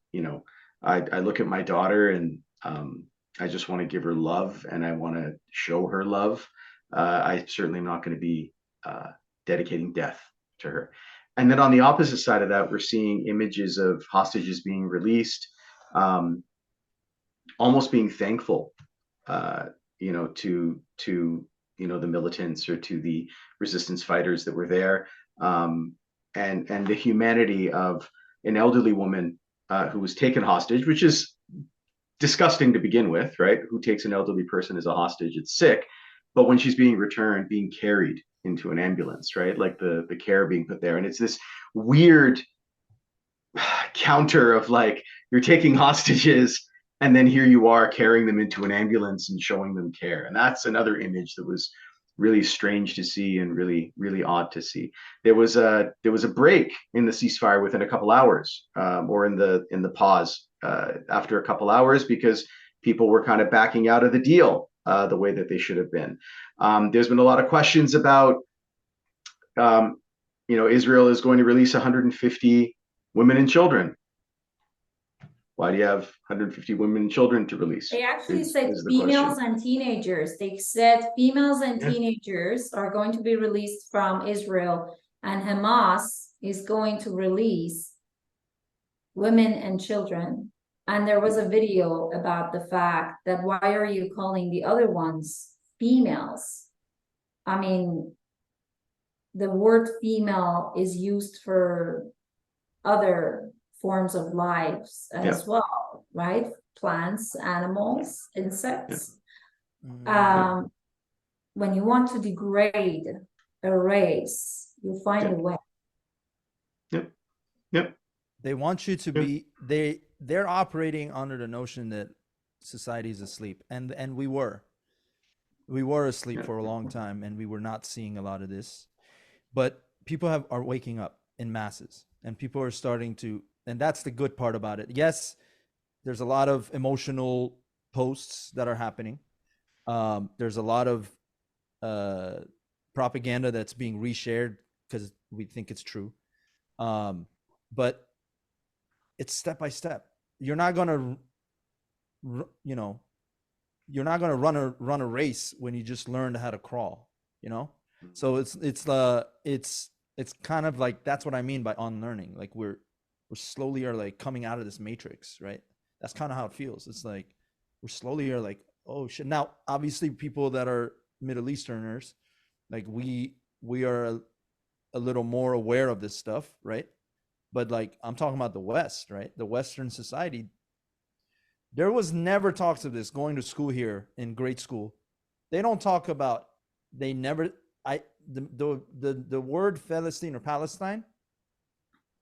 I look at my daughter and I just want to give her love and I want to show her love. I certainly am not going to be dedicating death to her. And then on the opposite side of that, we're seeing images of hostages being released, almost being thankful, to the militants or to the resistance fighters that were there, and the humanity of an elderly woman who was taken hostage, which is disgusting to begin with, right? Who takes an elderly person as a hostage? It's sick. But when she's being returned, being carried into an ambulance, right? Like the care being put there. And it's this weird counter of like, you're taking hostages and then here you are carrying them into an ambulance and showing them care. And that's another image that was really strange to see and really, really odd to see. There was a break in the ceasefire within a couple hours, or in the pause after a couple hours, because people were kind of backing out of the deal the way that they should have been. There's been a lot of questions about, Israel is going to release 150 women and children. Why do you have 150 women and children to release? They actually said females and teenagers. They said females and teenagers are going to be released from Israel, and Hamas is going to release women and children. And there was a video about the fact that why are you calling the other ones females? I mean, the word female is used for other forms of lives as well, right? Plants, animals, insects. When you want to degrade a race, you find a way. They want you to be they're operating under the notion that society is asleep, and we were asleep for a long time, and we were not seeing a lot of this, but people are waking up in masses, and people are starting to, and that's the good part about it. Yes, there's a lot of emotional posts that are happening. There's a lot of propaganda that's being reshared because we think it's true, but it's step by step. You're not gonna, you're not gonna run a race when you just learned how to crawl. So it's kind of like, that's what I mean by unlearning. Like we're slowly are like coming out of this matrix, right? That's kind of how it feels. It's like we're slowly are like, oh shit. Now, obviously, people that are Middle Easterners, like we are a little more aware of this stuff, right? But like, I'm talking about the West, right? The Western society, there was never talks of this. Going to school here in grade school, they don't talk about, the word Palestine or Palestine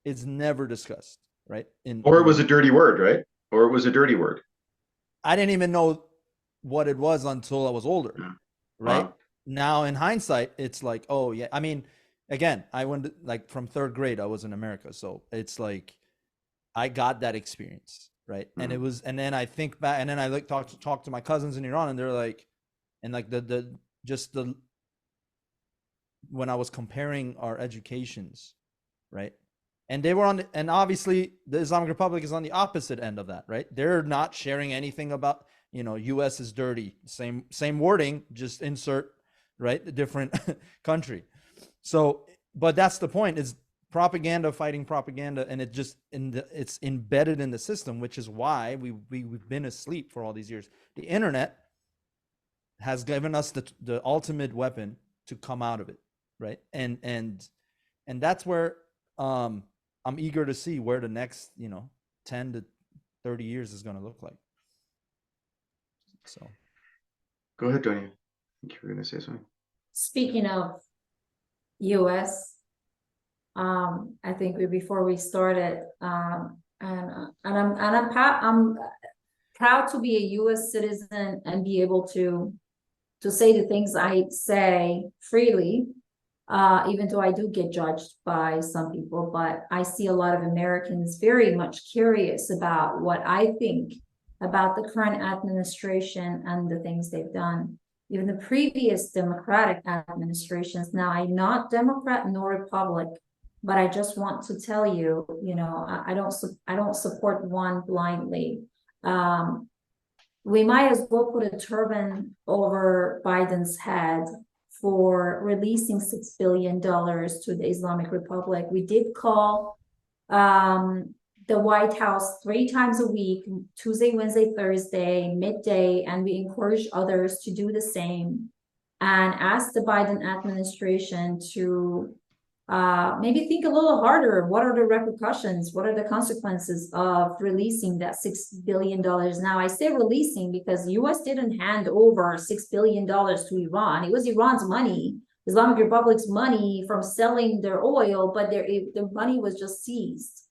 is never discussed, right? Or it was a dirty word, right? Or it was a dirty word. I didn't even know what it was until I was older, right? Now in hindsight, it's like, oh yeah. I mean, again, I went like from third grade, I was in America. So it's like, I got that experience, right? And it was, and then I think back, and then I like talk to my cousins in Iran, and they're like, and like when I was comparing our educations, right? And they were and obviously the Islamic Republic is on the opposite end of that, right? They're not sharing anything about, US is dirty, same wording, just insert, right? A different country. So, but that's the point, is propaganda fighting propaganda, and it's embedded in the system, which is why we've been asleep for all these years. The internet has given us the ultimate weapon to come out of it, right? And that's where I'm eager to see where the next 10 to 30 years is going to look like. So go ahead, Donya. I think you were going to say something. Speaking of US, I think before we started, and I'm proud to be a US citizen and be able to say the things I say freely, even though I do get judged by some people. But I see a lot of Americans very much curious about what I think about the current administration and the things they've done. Even the previous Democratic administrations. Now, I'm not Democrat nor Republican, but I just want to tell you, I don't support one blindly. We might as well put a turban over Biden's head for releasing $6 billion to the Islamic Republic. We did call the White House 3 times a week, Tuesday, Wednesday, Thursday, midday, and we encourage others to do the same and ask the Biden administration to maybe think a little harder. What are the repercussions? What are the consequences of releasing that $6 billion? Now, I say releasing because the U.S. didn't hand over $6 billion to Iran. It was Iran's money, Islamic Republic's money from selling their oil, but the money was just seized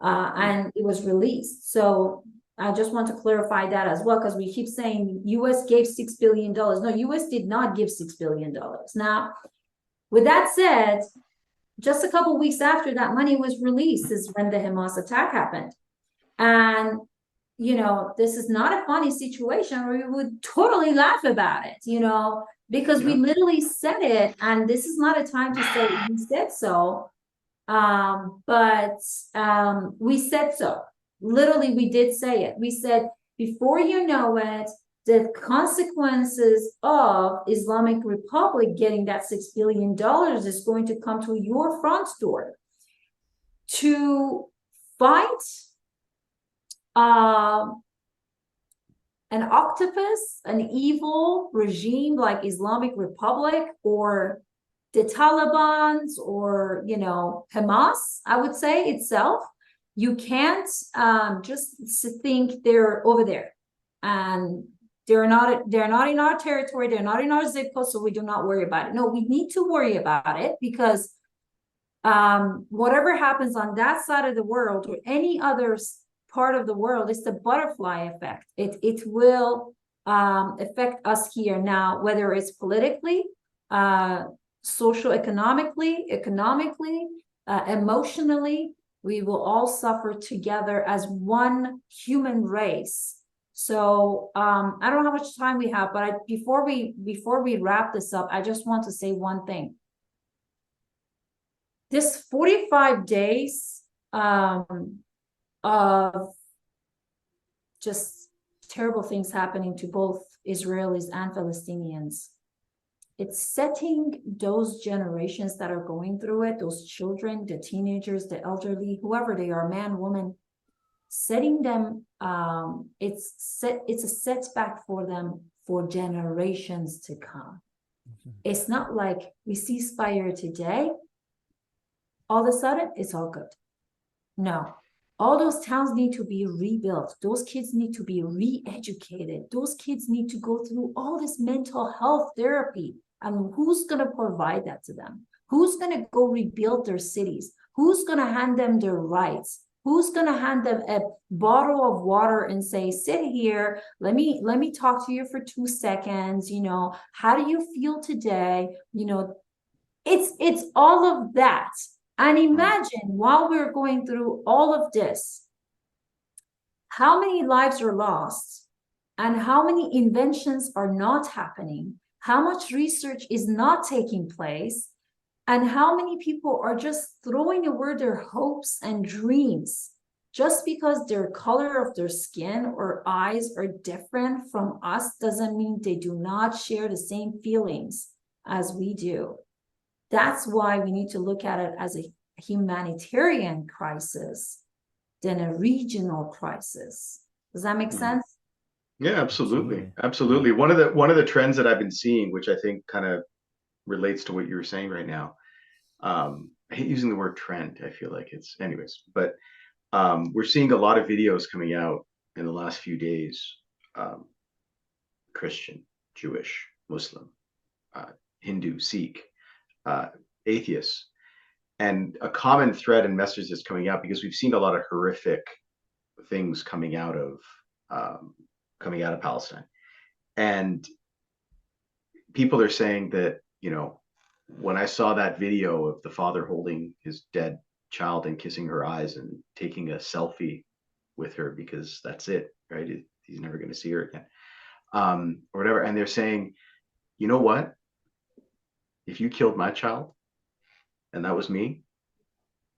and it was released. So I just want to clarify that as well, because we keep saying U.S. gave $6 billion. No, U.S. did not give $6 billion. Now, with that said, just a couple of weeks after that money was released is when the Hamas attack happened. And, this is not a funny situation where we would totally laugh about it, because we literally said it. And this is not a time to say we said so. But we said so. Literally, we did say it. We said, before you know it, the consequences of Islamic Republic getting that $6 billion is going to come to your front door. To fight um, an octopus, an evil regime like Islamic Republic or the Taliban's or, you know, Hamas, I would say itself, you can't just think they're over there and they're not in our territory, they're not in our zip code, so we do not worry about it. No, we need to worry about it because whatever happens on that side of the world or any other part of the world is the butterfly effect. It will affect us here now, whether it's politically, social economically, emotionally. We will all suffer together as one human race. So I don't know how much time we have, but before we wrap this up, I just want to say one thing. This 45 days of just terrible things happening to both Israelis and Palestinians, it's setting those generations that are going through it, those children, the teenagers, the elderly, whoever they are, man, woman, setting them, it's a setback for them for generations to come. It's not like we ceasefire today, all of a sudden it's all good. No, all those towns need to be rebuilt. Those kids need to be re-educated. Those kids need to go through all this mental health therapy. And who's going to provide that to them? Who's going to go rebuild their cities? Who's going to hand them their rights? Who's going to hand them a bottle of water and say, sit here, let me talk to you for 2 seconds, you know, how do you feel today? You know, it's all of that. And imagine while we're going through all of this, how many lives are lost and how many inventions are not happening, how much research is not taking place, and how many people are just throwing away their hopes and dreams just because their color of their skin or eyes are different from us doesn't mean they do not share the same feelings as we do. That's why we need to look at it as a humanitarian crisis than a regional crisis. Does that make sense? Yeah, absolutely. One of the trends that I've been seeing, which I think kind of relates to what you were saying right now. I hate using the word trend. I feel like it's anyways, but we're seeing a lot of videos coming out in the last few days. Christian, Jewish, Muslim, Hindu, Sikh, atheists, and a common thread and message that's coming out because we've seen a lot of horrific things coming out of Palestine, and people are saying that, you know, when I saw that video of the father holding his dead child and kissing her eyes and taking a selfie with her because that's it, right? He's never going to see her again, or whatever. And they're saying, you know what? If you killed my child and that was me,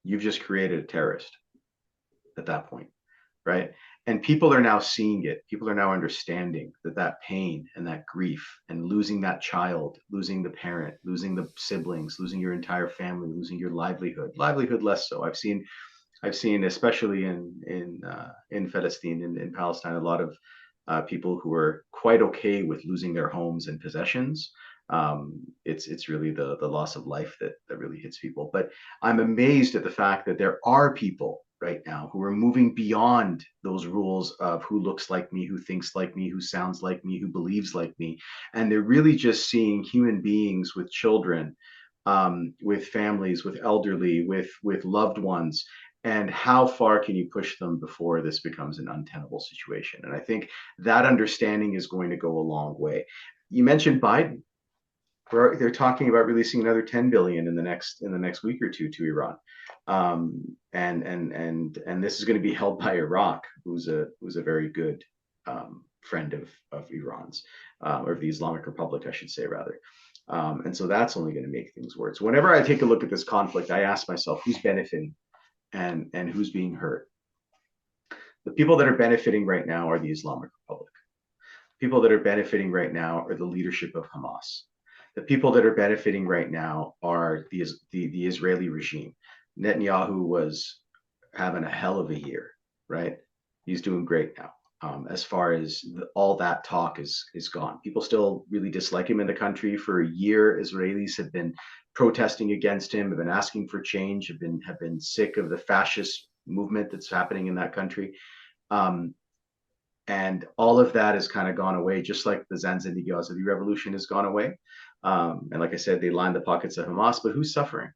you've just created a terrorist at that point, right? And people are now seeing it. People are now understanding that pain and that grief and losing that child, losing the parent, losing the siblings, losing your entire family, losing your livelihood less so. I've seen especially in Palestine, in Palestine, a lot of people who are quite okay with losing their homes and possessions. It's really the loss of life that really hits people. But I'm amazed at the fact that there are people right now who are moving beyond those rules of who looks like me, who thinks like me, who sounds like me, who believes like me, and they're really just seeing human beings with children, with families, with elderly, with loved ones, and how far can you push them before this becomes an untenable situation. And I think that understanding is going to go a long way. You mentioned Biden. They're talking about releasing another 10 billion in the next week or two to Iran, and this is going to be held by Iraq, who's a very good friend of Iran's, or the Islamic Republic, I should say, rather. And so that's only going to make things worse. Whenever I take a look at this conflict, I ask myself who's benefiting and who's being hurt. The people that are benefiting right now are the Islamic Republic. People that are benefiting right now are the leadership of Hamas. The people that are benefiting right now are the Israeli regime. Netanyahu was having a hell of a year, right? He's doing great now. As far as all that talk is gone. People still really dislike him in the country. For a year, Israelis have been protesting against him, have been asking for change, have been sick of the fascist movement that's happening in that country. Um, and all of that has kind of gone away, just like the Zanzibar Yazidi revolution has gone away. And like I said, they lined the pockets of Hamas, but who's suffering?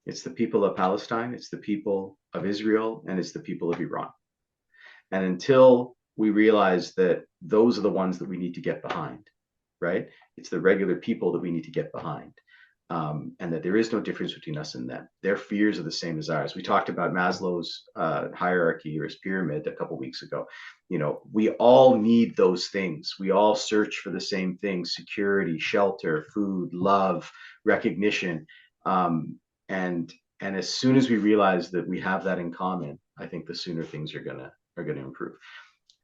It's the people of Palestine, it's the people of Israel, and it's the people of Iran. And until we realize that those are the ones that we need to get behind, right? It's the regular people that we need to get behind. And that there is no difference between us and them. Their fears are the same as ours. We talked about Maslow's hierarchy or his pyramid a couple of weeks ago. We all need those things. We all search for the same things: security, shelter, food, love, recognition. And as soon as we realize that we have that in common, I think the sooner things are gonna improve.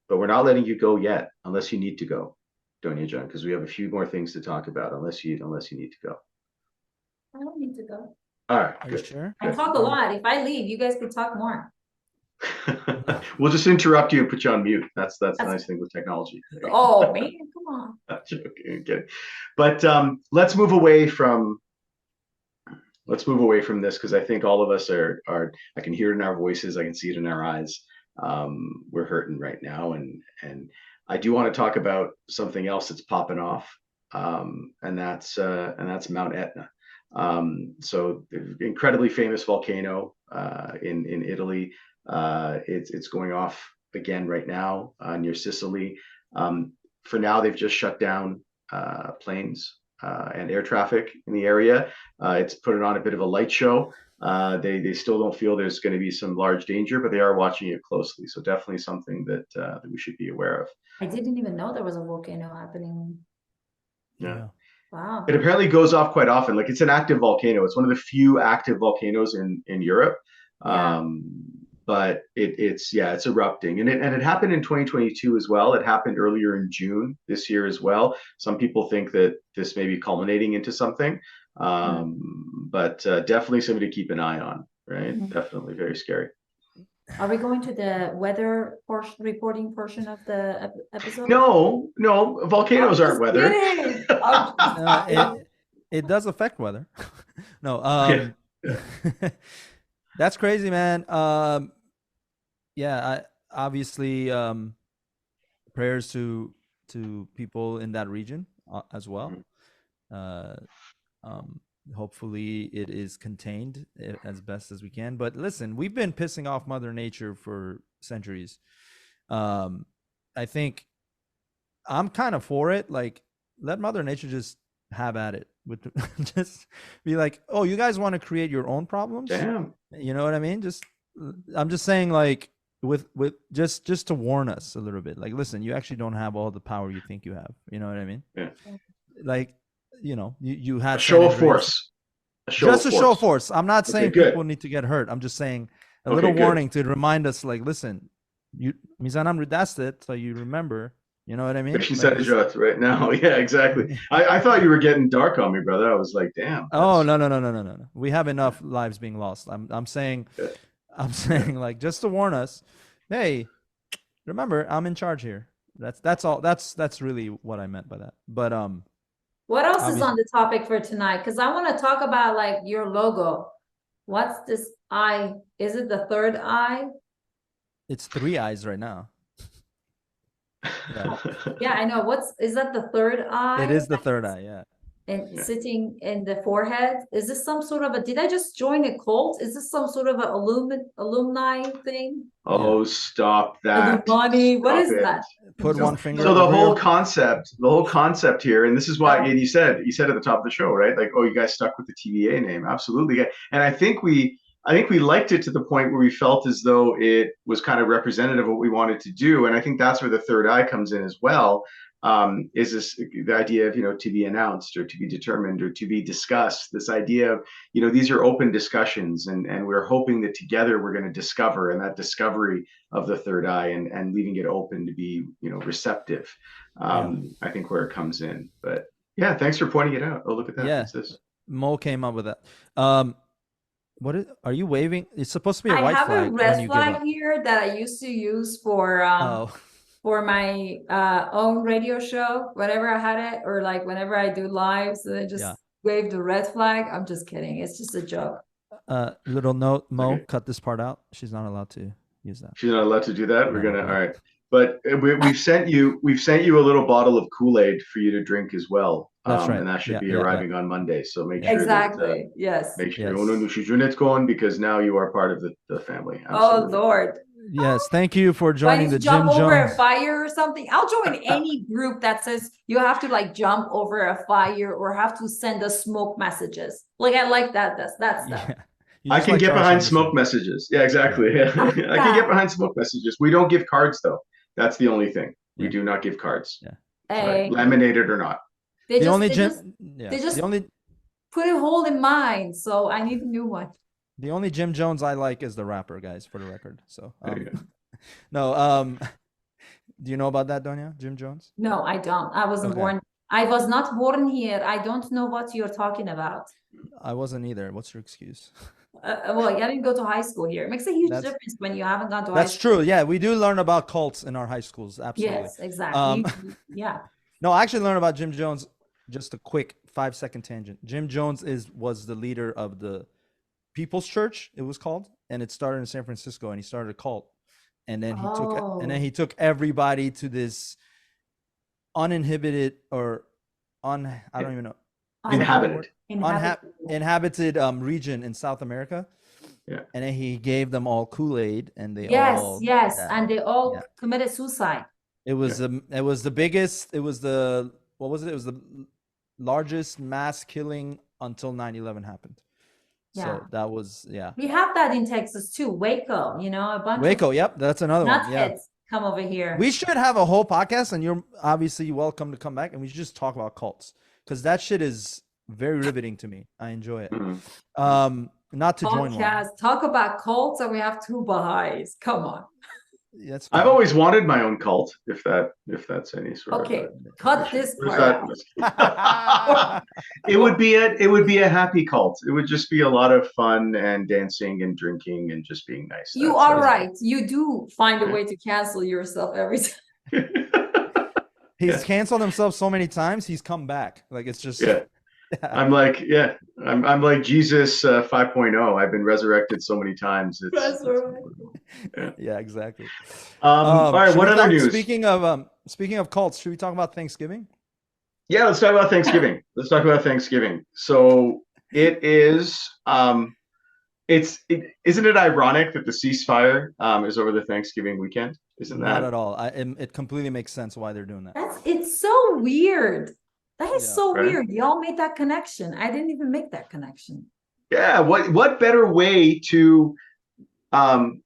But we're not letting you go yet, unless you need to go, Donya John, because we have a few more things to talk about. Unless you need to go. I don't need to go. All right. Are good. you sure? I talk a lot. If I leave, you guys could talk more. We'll just interrupt you and put you on mute. That's the nice thing with technology. Oh man, come on. Okay. But let's move away from this, because I think all of us are I can hear it in our voices, I can see it in our eyes. We're hurting right now, and I do want to talk about something else that's popping off, and that's Mount Etna. So the incredibly famous volcano in Italy. It's going off again right now near Sicily. For now, they've just shut down planes and air traffic in the area. It's put it on a bit of a light show. They still don't feel there's going to be some large danger, but they are watching it closely. So definitely something that we should be aware of. I didn't even know there was a volcano happening. Yeah. Wow. It apparently goes off quite often. Like, it's an active volcano. It's one of the few active volcanoes in Europe. Yeah. But it's erupting, and it happened in 2022 as well. It happened earlier in June this year as well. Some people think that this may be culminating into something, but definitely something to keep an eye on. Right? Definitely very scary. Are we going to the weather reporting portion of the episode? No, volcanoes aren't weather. It does affect weather. No, that's crazy, man. Obviously, prayers to people in that region as well. Hopefully it is contained as best as we can. But listen, we've been pissing off Mother Nature for centuries. I think I'm kind of for it. Like, let Mother Nature just have at it. Just be like, oh, you guys want to create your own problems? Damn. You know what I mean? I'm just saying, like, with just to warn us a little bit. Like, listen, you actually don't have all the power you think you have. You know what I mean? Yeah. Like, you had a show of force. Show of force. I'm not saying people need to get hurt. I'm just saying a little warning to remind us, like, listen, Mizanam Ridastet, so you remember. You know what I mean? Right now. Yeah, exactly. I thought you were getting dark on me, brother. I was like, damn. Oh, no. We have enough lives being lost. I'm saying, like, just to warn us, hey, remember, I'm in charge here. That's all. That's really what I meant by that. But what else is on the topic for tonight? Because I want to talk about, like, your logo. What's this eye? Is it the third eye? It's 3 eyes right now. Yeah, I know. Is that the third eye? It is the third eye, yeah. And sitting in the forehead. Is this some sort of did I just join a cult? Is this some sort of an alumni thing? Oh, stop that. Illuminati. What is that? Put one finger. So the whole concept here, and this is why you said at the top of the show, right? Like, oh, you guys stuck with the TBA name. Absolutely. And I think we liked it to the point where we felt as though it was kind of representative of what we wanted to do. And I think that's where the third eye comes in as well. Is this the idea of, to be announced or to be determined or to be discussed? This idea of, these are open discussions, and we're hoping that together we're going to discover, and that discovery of the third eye and leaving it open to be, receptive. I think where it comes in. But yeah, thanks for pointing it out. Oh, look at that. Yeah. What's this? Mo came up with that. Are you waving? It's supposed to be a I white have a flag when red you give flag up. here that I used to use Oh, for my own radio show, whenever I had it, or like whenever I do lives, and I yeah. just wave the red flag. I'm just kidding. It's just a joke. Little note, Mo, Okay. cut this part out. She's not allowed to use that. She's not allowed to do that. We're No, gonna, all no. right. But we've sent you a little bottle of Kool-Aid for you to drink as well. That's right. And that should Yeah, be yeah, yeah, arriving on Monday. So make yeah. sure that Exactly. Yes. make sure Yes. it's going, because now you are part of the family. Oh Absolutely. Lord. Yes. Thank you for Do I joining need the to jump Jim over Jones. a fire or something? I'll join any group that says you have to like jump over a fire or have to send us smoke messages. Like I like that stuff. Yeah. You I just can like get Charles behind Anderson. smoke messages. Yeah, exactly. Yeah. Yeah. I can get behind smoke messages. We don't give cards though. That's the only thing. We Yeah. do not give cards. Yeah. Sorry, Hey, laminated or not. they The just only they Jim. just Yeah. they just The only. put a hole in mine, so I need a new one. The only Jim Jones I like is the rapper, guys, for the record. So, There you go. no, do you know about that, Donya? Jim Jones? No, I don't. I wasn't Okay. born. I was not born here. I don't know what you're talking about. I wasn't either. What's your excuse? Well, I didn't go to high school here. It makes a huge That's difference when you haven't gone to high that's school. true. Yeah, we do learn about cults in our high schools. Absolutely. Yes, exactly. Um, Yeah. no, I actually learned about Jim Jones. Just a quick 5-second tangent. Jim Jones was the leader of the People's Church. It was called, and it started in San Francisco. And he started a cult, and then he took everybody to this uninhibited or I don't even know. Inhabited. Inhabited region in South America. Yeah. And then he gave them all Kool-Aid, and they Yes, all and they all Yeah. committed suicide. It was the biggest. It was the what was it? It was the largest mass killing until 9/11 happened. Yeah. So that was We have that in Texas too, Waco. A bunch Waco. of Yep, that's another one. Yeah, nutheads come over here. we should have a whole podcast, and you're obviously welcome to come back, and we should just talk about cults because that shit is very riveting to me. I enjoy it. Mhm. Not to join one. Podcast talk about cults, and we have two Baha'is. Come on. That's I've fine. always wanted my own cult, if that's any sort Okay, of cut this Where's part that? out. It would be a happy cult. It would just be a lot of fun and dancing and drinking and just being nice. You are right. You do find a way to cancel yourself every time. He's canceled himself so many times. He's come back. Like it's just. Yeah. I'm like Jesus 5.0. I've been resurrected so many times. Yeah, exactly. All right. What other news? Speaking of cults, should we talk about Thanksgiving? Yeah, let's talk about Thanksgiving. So it is. Isn't it ironic that the ceasefire is over the Thanksgiving weekend? Isn't that? Not at all. It completely makes sense why they're doing that. It's so weird. That is so right? weird. Y'all made that connection. I didn't even make that connection. Yeah. What better way to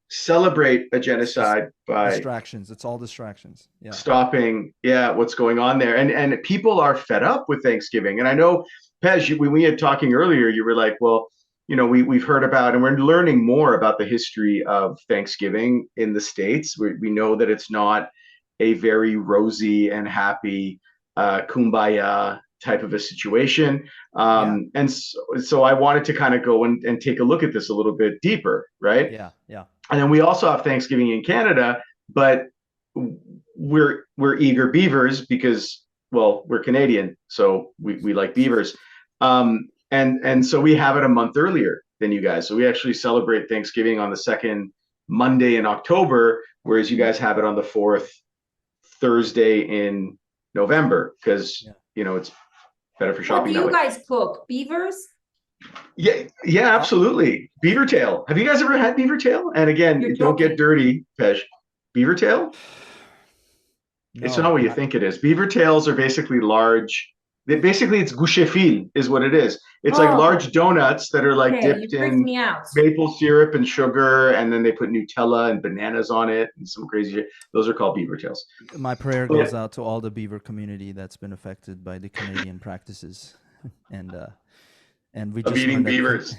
celebrate a genocide by distractions? It's all distractions. Yeah. Stopping. Yeah. What's going on there? And people are fed up with Thanksgiving. And I know, Pej, when we had talking earlier, you were like, well, we've heard about, and we're learning more about the history of Thanksgiving in the States. We know that it's not a very rosy and happy kumbaya type of a situation. And so I wanted to kind of go and take a look at this a little bit deeper, right? Yeah, yeah. And then we also have Thanksgiving in Canada, but we're eager beavers because, well, we're Canadian, so we like beavers. And so we have it a month earlier than you guys. So we actually celebrate Thanksgiving on the second Monday in October, whereas you guys have it on the fourth Thursday in November, because it's better for shopping. What do you guys cook? Beavers? Yeah, absolutely. Beaver tail. Have you guys ever had beaver tail? And again, don't get dirty, Pej. Beaver tail? No, it's not what you think it is. Beaver tails are basically large. It's gouche-fil is what it is. It's like large donuts that are like dipped in maple syrup and sugar, and then they put Nutella and bananas on it and some crazy shit. Those are called beaver tails. My prayer goes out to all the beaver community that's been affected by the Canadian practices, and we just eating beavers.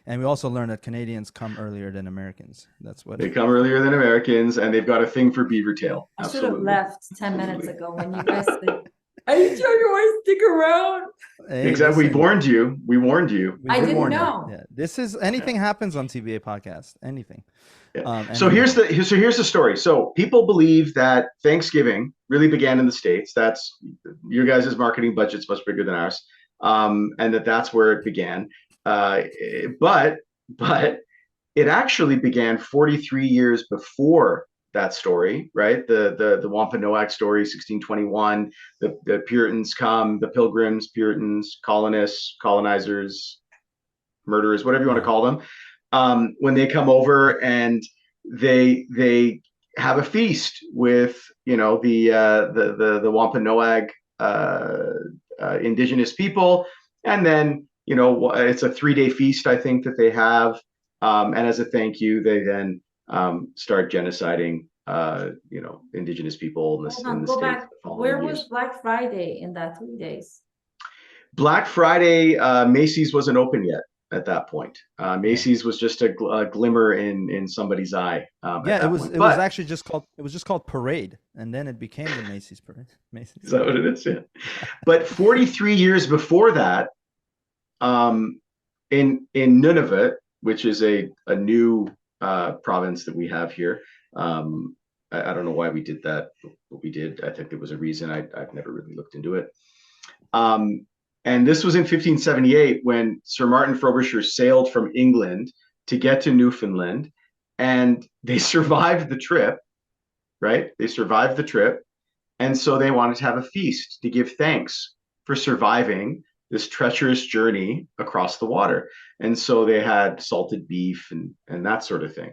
And we also learned that Canadians come earlier than Americans. That's what they come earlier than Americans, and they've got a thing for beaver tail. I should have left 10 minutes ago when you guys said Are you sure you want to stick around? Hey, Exactly. We listen, warned you. We warned you. we I did didn't warn you. know. Yeah, this is anything happens on TBA podcast. Anything. Yeah. And So here's the story. So people believe that Thanksgiving really began in the States. That's your guys' marketing budget's much bigger than ours, and that's where it began. Uh, but it actually began 43 years before that story, right? The Wampanoag story, 1621. The Puritans come, the Pilgrims, Puritans, colonists, colonizers, murderers, whatever you want to call them, when they come over and they have a feast with the Wampanoag indigenous people, and then it's a 3-day feast I think that they have, and as a thank you they then start genociding indigenous people in Hold in on, the go states back. the following Where years. was Black Friday in that 3 days? Black Friday, Macy's wasn't open yet at that point. Macy's was just a glimmer in somebody's eye at yeah, that point. it was actually just called Parade, and then it became the Macy's Parade. Macy's. Is that what it is? Yeah. But 43 years before that, in Nunavut, which is a new province that we have here. I don't know why we did that, but we did. I think there was a reason. I've never really looked into it. And this was in 1578 when Sir Martin Frobisher sailed from England to get to Newfoundland, and they survived the trip, right? They survived the trip. And so they wanted to have a feast to give thanks for surviving this treacherous journey across the water. And so they had salted beef and that sort of thing,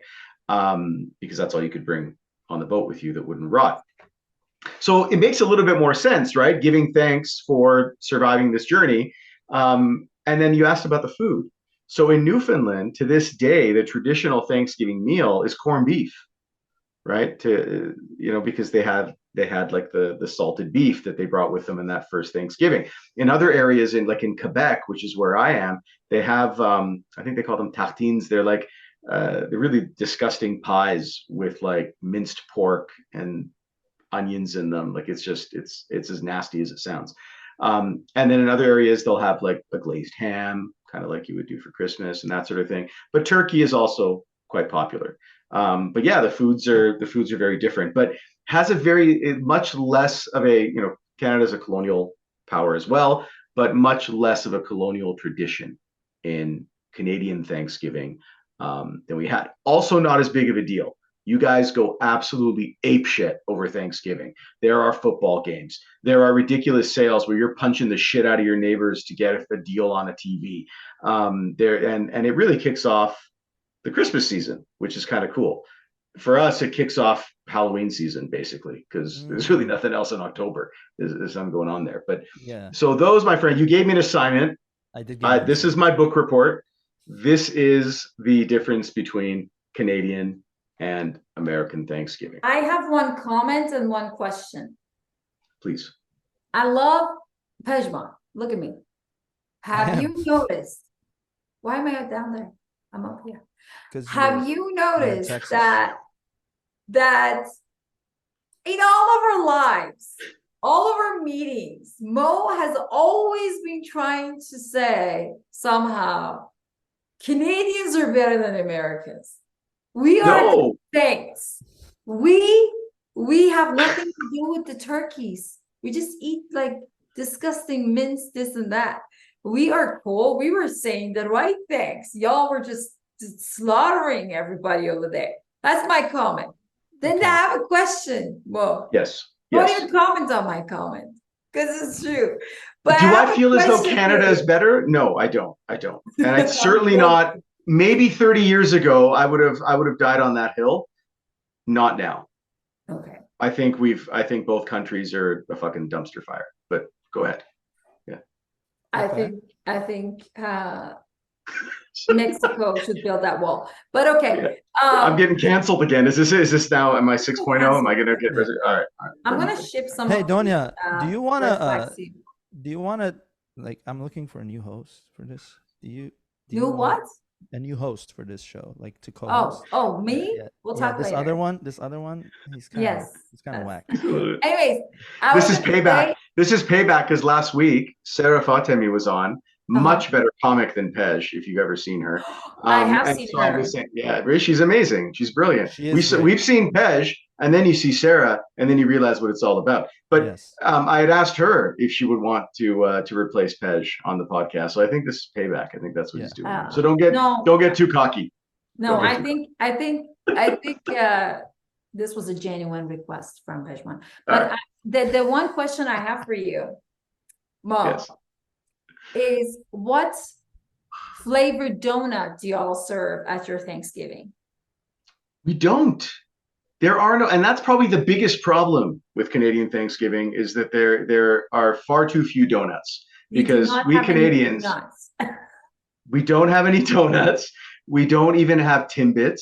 because that's all you could bring on the boat with you that wouldn't rot. So it makes a little bit more sense, right? Giving thanks for surviving this journey. And then you asked about the food. So in Newfoundland, to this day, the traditional Thanksgiving meal is corned beef, right? Because they had like the salted beef that they brought with them in that first Thanksgiving. In other areas, in Quebec, which is where I am, they have I think they call them tartines. They're like they're really disgusting pies with like minced pork and onions in them. Like it's as nasty as it sounds. And then in other areas they'll have like a glazed ham, kind of like you would do for Christmas and that sort of thing. But turkey is also quite popular. But yeah, the foods are very different, but has a very much less of a Canada's a colonial power as well, but much less of a colonial tradition in Canadian Thanksgiving than we had. Also, not as big of a deal. You guys go absolutely apeshit over Thanksgiving. There are football games. There are ridiculous sales where you're punching the shit out of your neighbors to get a deal on a TV. And it really kicks off the Christmas season, which is kind of cool. For us, it kicks off Halloween season basically because there's really nothing else in October. There's something going on there. But yeah. So those, my friend, you gave me an assignment. I did. This is my book report. This is the difference between Canadian and American Thanksgiving. I have one comment and one question. Please. I love Pejman. Look at me. Have you noticed? Why am I down there? I'm up here. Have you noticed that in all of our lives, all of our meetings, Mo has always been trying to say somehow Canadians are better than Americans. We are things. We have nothing to do with the turkeys. We just eat like disgusting mince, this and that. We are cool. We were saying the right things. Y'all were just slaughtering everybody over there. That's my comment. Then I have a question. Well, yes. What do you comment on my comment? Because it's true. But do I feel as though Canada is better? No, I don't. And it's certainly not. Maybe 30 years ago, I would have died on that hill. Not now. Okay. I think both countries are a fucking dumpster fire. But go ahead. Yeah. I think Mexico should build that wall. But okay. Yeah. I'm getting canceled again. Is this now? Am I 6.0? Am I gonna get all right. I'm gonna ship some. Hey Donya, do you wanna like I'm looking for a new host for this. Do you what? A new host for this show, like to co-host. Oh, me? Yeah. We'll talk later. This other one, he's kind of whack. Anyways, this is payback. This is payback because last week Sarah Fatemi was on. Uh-huh. Much better comic than Pej, if you've ever seen her. I have And seen so I her. was saying, yeah, she's amazing. She's brilliant. She is great. We've seen Pej, and then you see Sarah, and then you realize what it's all about. But Yes. I had asked her if she would want to replace Pej on the podcast. So I think this is payback. I think that's what he's doing here. So No, don't get too cocky. no, Don't get I too think this was a genuine request from Pejman. All But right. the one question I have for you, Mo, Yes. is what flavored donut do y'all serve at your Thanksgiving? We don't. There are no, and that's probably the biggest problem with Canadian Thanksgiving is that there are far too few donuts You do because not we have any Canadians, donuts. we don't have any donuts. We don't even have Timbits.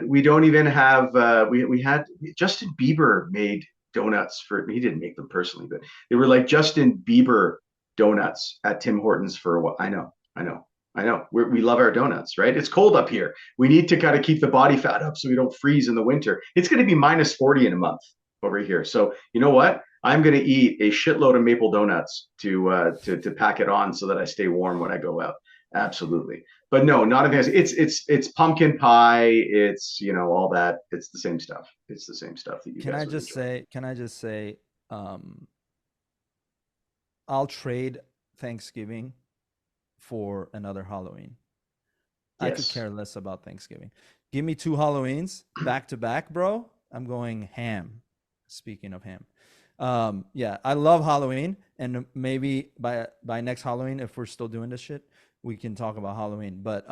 We don't even have. We had Justin Bieber made donuts for. He didn't make them personally, but they were like Justin Bieber donuts at Tim Hortons for a while. I know. I know. We love our donuts, right? It's cold up here. We need to kind of keep the body fat up so we don't freeze in the winter. It's going to be minus 40 in a month over here. So you know what? I'm going to eat a shitload of maple donuts to pack it on so that I stay warm when I go out. Absolutely. But no, not a fancy. It's pumpkin pie. It's all that. It's the same stuff. It's the same stuff that you Can guys I would just enjoy. say? Can I just say? I'll trade Thanksgiving for another Halloween. I could Yes. care less about Thanksgiving. Give me 2 Halloweens back to back, bro. I'm going ham. Speaking of ham. Yeah, I love Halloween, and maybe by next Halloween, if we're still doing this shit, we can talk about Halloween. But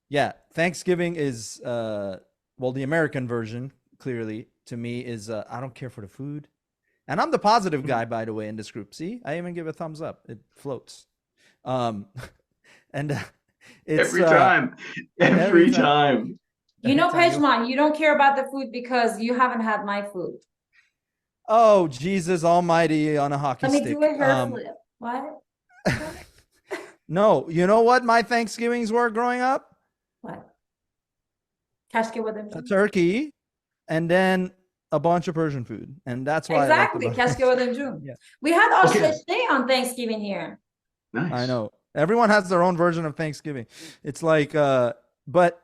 yeah, Thanksgiving is well, the American version, clearly, to me, is I don't care for the food. And I'm the positive guy, by the way, in this group. See, I even give a thumbs up. It floats. Um, and it's Every time. every Every time, time. You every know, time you. Pejman, you don't care about the food because you haven't had my food. Oh, Jesus Almighty on a hockey Let me do a stick. hair flip. What? No, you know what my Thanksgivings were growing up? What? Kashke with A them. turkey, and then a bunch of Persian food, and that's why I like the. Exactly. Kashke with them June. Yeah, We had Okay. Ashlesh on Thanksgiving here. Nice. I know. Everyone has their own version of Thanksgiving. It's like, but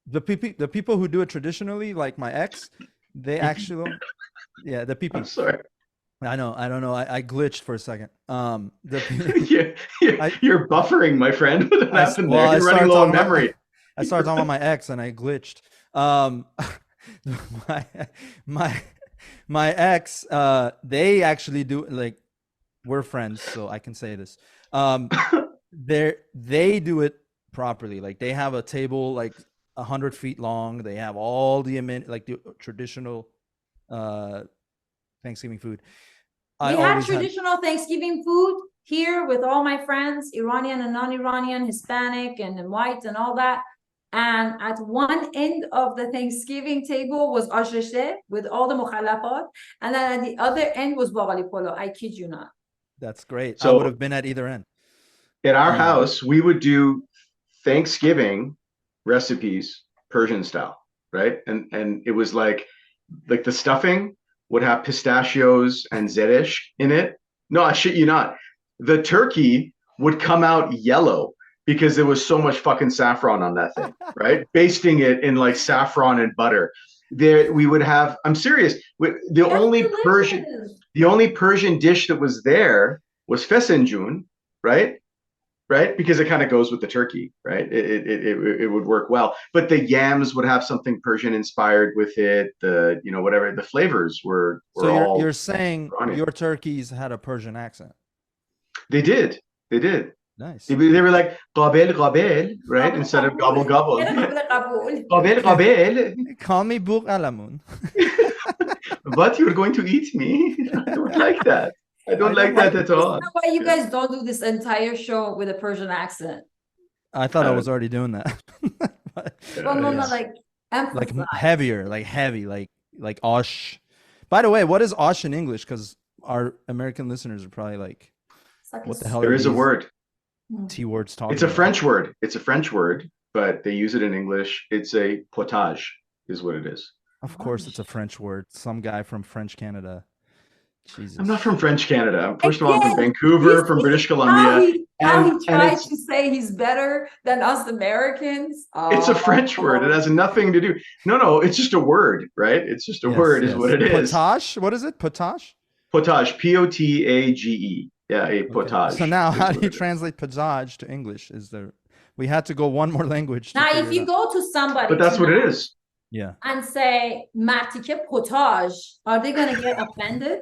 the people who do it traditionally, like my ex, they actually, yeah, the I'm people. sorry. I know. I don't know. I glitched for a second. You're buffering, my friend. What happened there? I You're running started low on talking about memory. I started talking about my ex and I glitched. My my my ex, they actually do, like, we're friends, so I can say this. They do it properly. Like, they have a table like 100 feet long. They have all the like the traditional Thanksgiving food. I We had always had. traditional Thanksgiving food here with all my friends, Iranian and non-Iranian, Hispanic and white and all that. And at one end of the Thanksgiving table was asheshe with all the mukhalafat. And then at the other end was bagali polo. I kid you not. That's great. I would So have been at either end. at our Um, house, we would do Thanksgiving recipes Persian style, right? And it was like the stuffing would have pistachios and zedish in it. No, I shit you not. The turkey would come out yellow because there was so much fucking saffron on that thing, right? Basting it in like saffron and butter. There we would have. I'm serious. The That's only Persian, delicious. the only Persian dish that was there was fesenjun, right? Right? Because it kind of goes with the turkey, right? It would work well. But the yams would have something Persian inspired with it. The whatever the flavors so were you're all saying Iranian. your turkeys had a Persian accent. They did. They did. Nice. They were like gabel gabel, right? Qabul Instead of qabul. gobble gobble. Qabul qabul. Gabel gabel. Call me Buk Alamun. But you're going to eat me. I don't like that. I don't like that at Is all. that why you guys don't do this entire show with a Persian accent? I thought I Uh, was already doing that. Well, no, it's- like Like emphasize. heavier, like heavy, like Osh. By the way, what is Osh in English? Because our American listeners are probably like, It's like what the hell there are is a these word. T words talking It's a about? French word. It's a French word, but they use it in English. It's a potage, is what it is. Of course, it's a French word. Some guy from French Canada Jesus. I'm not from French Canada. First of all, I'm from Again, you Vancouver, from see British Columbia, how and he tried it's to say he's better than us Americans. a French word. It Oh, has nothing to do. No, it's just a word, right? It's just a Yes, word, is what yes. it is. Potage. What is it? Potage. Potage, Potage. Yeah, a Okay. So potage now, is how do what you it is. translate potage to English? Is there? We had to go one more language to now figure if it you out. go to somebody But that's what it tonight is. Yeah. and say "martike potage," are they going to get offended?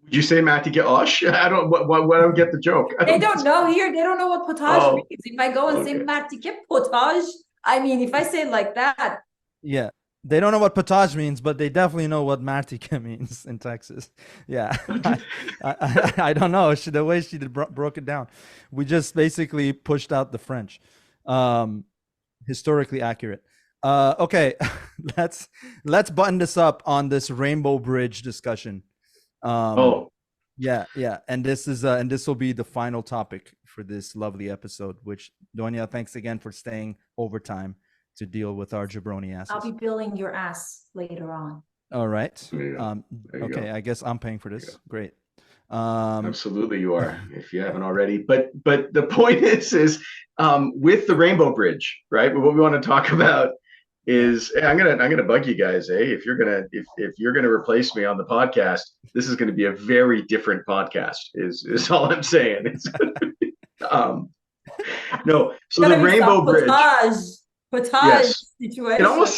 Would you say Matty get Osh? I don't. What? I don't get the joke. I They don't. don't know here. They don't know what potage Oh, means. If I go and say okay. "martike potage," I mean, if I say it like that, Yeah. They don't know what potage means, but they definitely know what martika means in Texas. Yeah. I don't know. The way she broke it down. We just basically pushed out the French. Um, historically accurate. Okay. let's button this up on this Rainbow Bridge discussion. Oh, Yeah. And this will be the final topic for this lovely episode, which Donya, thanks again for staying overtime to deal with our jabroni I'll asses. be billing your ass later on. All right. there you go. There you Okay, go. I guess I'm paying for this. Great. Absolutely, you are, if you haven't already. But the point is with the Rainbow Bridge, right? What we want to talk about Yeah. is I'm gonna bug you guys, eh? If you're gonna replace me on the podcast, this is gonna be a very different podcast. Is all I'm saying. It's um no. So the Gonna be some Rainbow Bridge, potage yes. situation. It almost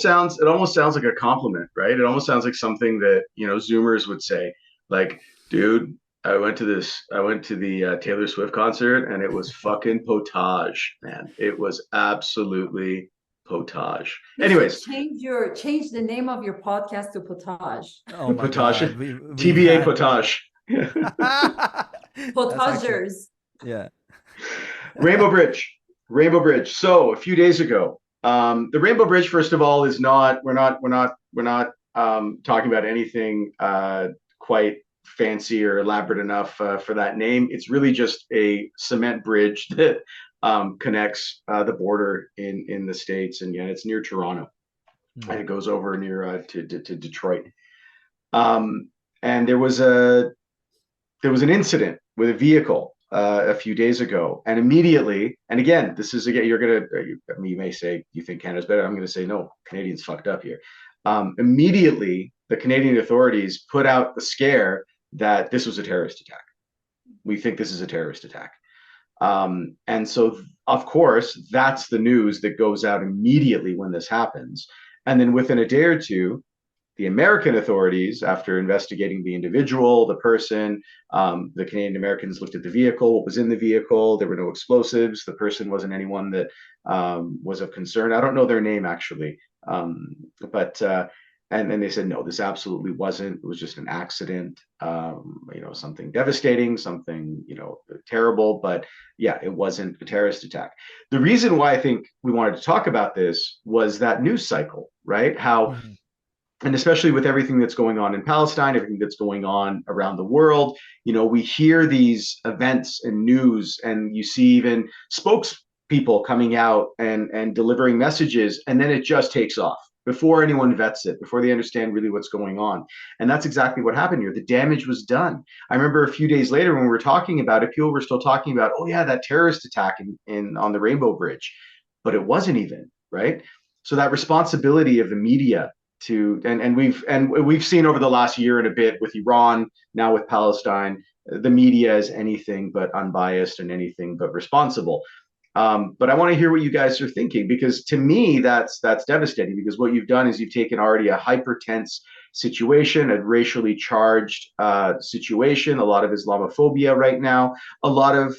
sounds like a compliment, right? It almost sounds like something that Zoomers would say, like, dude, I went to the Taylor Swift concert and it was fucking potage, man. It was absolutely potage. You should Anyways, change the name of your podcast to potage. Oh my potage, God. We TBA had potage. That's actually, Potagers. yeah. Rainbow Bridge. Rainbow Bridge. So a few days ago, the Rainbow Bridge, first of all, is not. We're not talking about anything quite fancy or elaborate enough for that name. It's really just a cement bridge that connects the border in the States, and yeah, it's near Toronto, and it goes over near to Detroit. And there was an incident with a vehicle a few days ago, and immediately, and again, this is again, you may say you think Canada's better. I'm going to say no, Canadians fucked up here. Immediately, the Canadian authorities put out the scare that this was a terrorist attack. We think this is a terrorist attack. And so, of course, that's the news that goes out immediately when this happens. And then within a day or two, the American authorities, after investigating the individual, the person, the Canadian Americans looked at the vehicle, what was in the vehicle. There were no explosives. The person wasn't anyone that was of concern. I don't know their name actually, but and then they said no, this absolutely wasn't. It was just an accident. Something devastating, something terrible. But yeah, it wasn't a terrorist attack. The reason why I think we wanted to talk about this was that news cycle, right? How and especially with everything that's going on in Palestine, everything that's going on around the world, we hear these events and news, and you see even spokespeople coming out and delivering messages, and then it just takes off before anyone vets it, before they understand really what's going on. And that's exactly what happened here. The damage was done. I remember a few days later when we were talking about it, people were still talking about, oh yeah, that terrorist attack on the Rainbow Bridge, but it wasn't even, right? So that responsibility of the media and we've seen over the last year and a bit with Iran, now with Palestine, the media is anything but unbiased and anything but responsible. But I want to hear what you guys are thinking, because to me that's devastating, because what you've done is you've taken already a hyper tense situation, a racially charged situation, a lot of Islamophobia right now, a lot of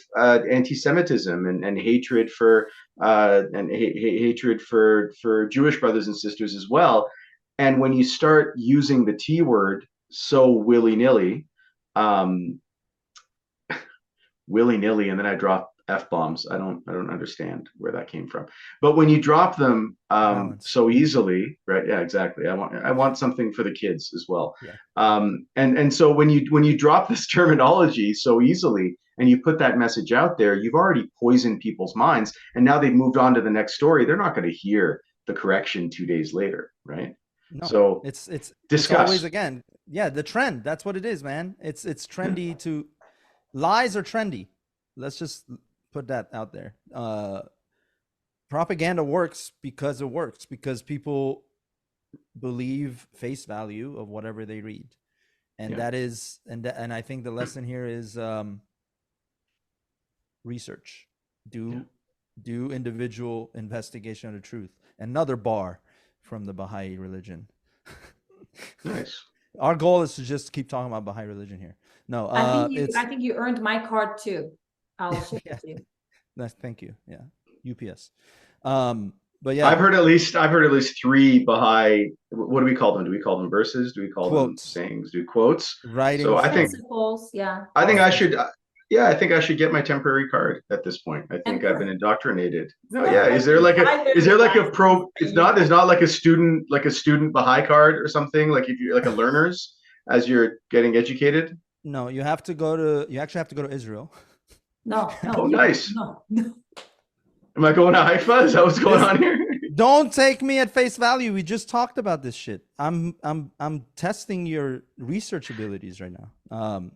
anti-Semitism and hatred for hatred for Jewish brothers and sisters as well. And when you start using the T word so willy-nilly, willy-nilly, and then I drop F-bombs. I don't understand where that came from. But when you drop them so easily, right? Yeah, exactly. I want something for the kids as well. Yeah. And so when you drop this terminology so easily and you put that message out there, you've already poisoned people's minds, and now they've moved on to the next story. They're not going to hear the correction 2 days later, right? No, So it's discuss. always, again, yeah, the trend. That's what it is, man. It's trendy to lies are trendy. Let's just put that out there. Propaganda works because people believe face value of whatever they read, and Yeah. and I think the lesson here is research. Yeah. Do individual investigation of the truth. Another bar from the Baha'i religion. Nice. Our goal is to just keep talking about Baha'i religion here. No, I think you earned my card too. I'll ship yeah. it to you. Nice, thank you. Yeah, UPS. But I've yeah, heard at least three Baha'i. What do we call them? Do we call them verses? Do we call them quotes, sayings? Do quotes? So writings. I think Principles, yeah. I think I Awesome. should. Yeah, I think I should get my temporary card at this point. I think I've been indoctrinated. No, yeah. Is there like a pro? It's not like a student Baha'i card or something. Like if you're like a learner's as you're getting educated. No, you actually have to go to Israel. No, Oh, nice. no. Am I going to Haifa? Is that what's going on here? Don't take me at face value. We just talked about this shit. I'm testing your research abilities right now.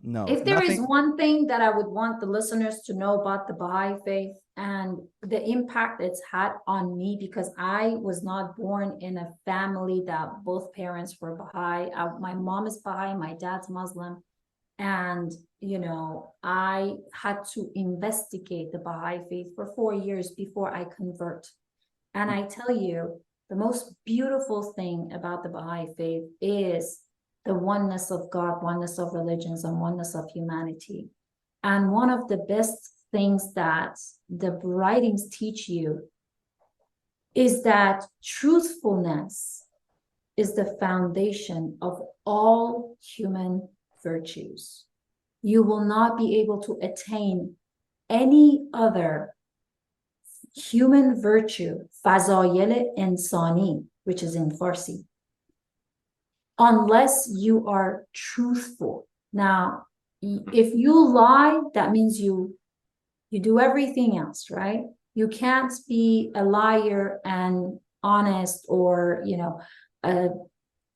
No. If there is nothing. one thing that I would want the listeners to know about the Baha'i faith and the impact it's had on me, because I was not born in a family that both parents were Baha'i. My mom is Baha'i, my dad's Muslim. And, you know, I had to investigate the Baha'i faith for 4 years before I convert. And I tell you, the most beautiful thing about the Baha'i faith is the oneness of God, oneness of religions, and oneness of humanity. And one of the best things that the writings teach you is that truthfulness is the foundation of all human virtues. You will not be able to attain any other human virtue, fazayil insani, which is in Farsi, unless you are truthful. Now, if you lie, that means you do everything else, right? You can't be a liar and honest, or you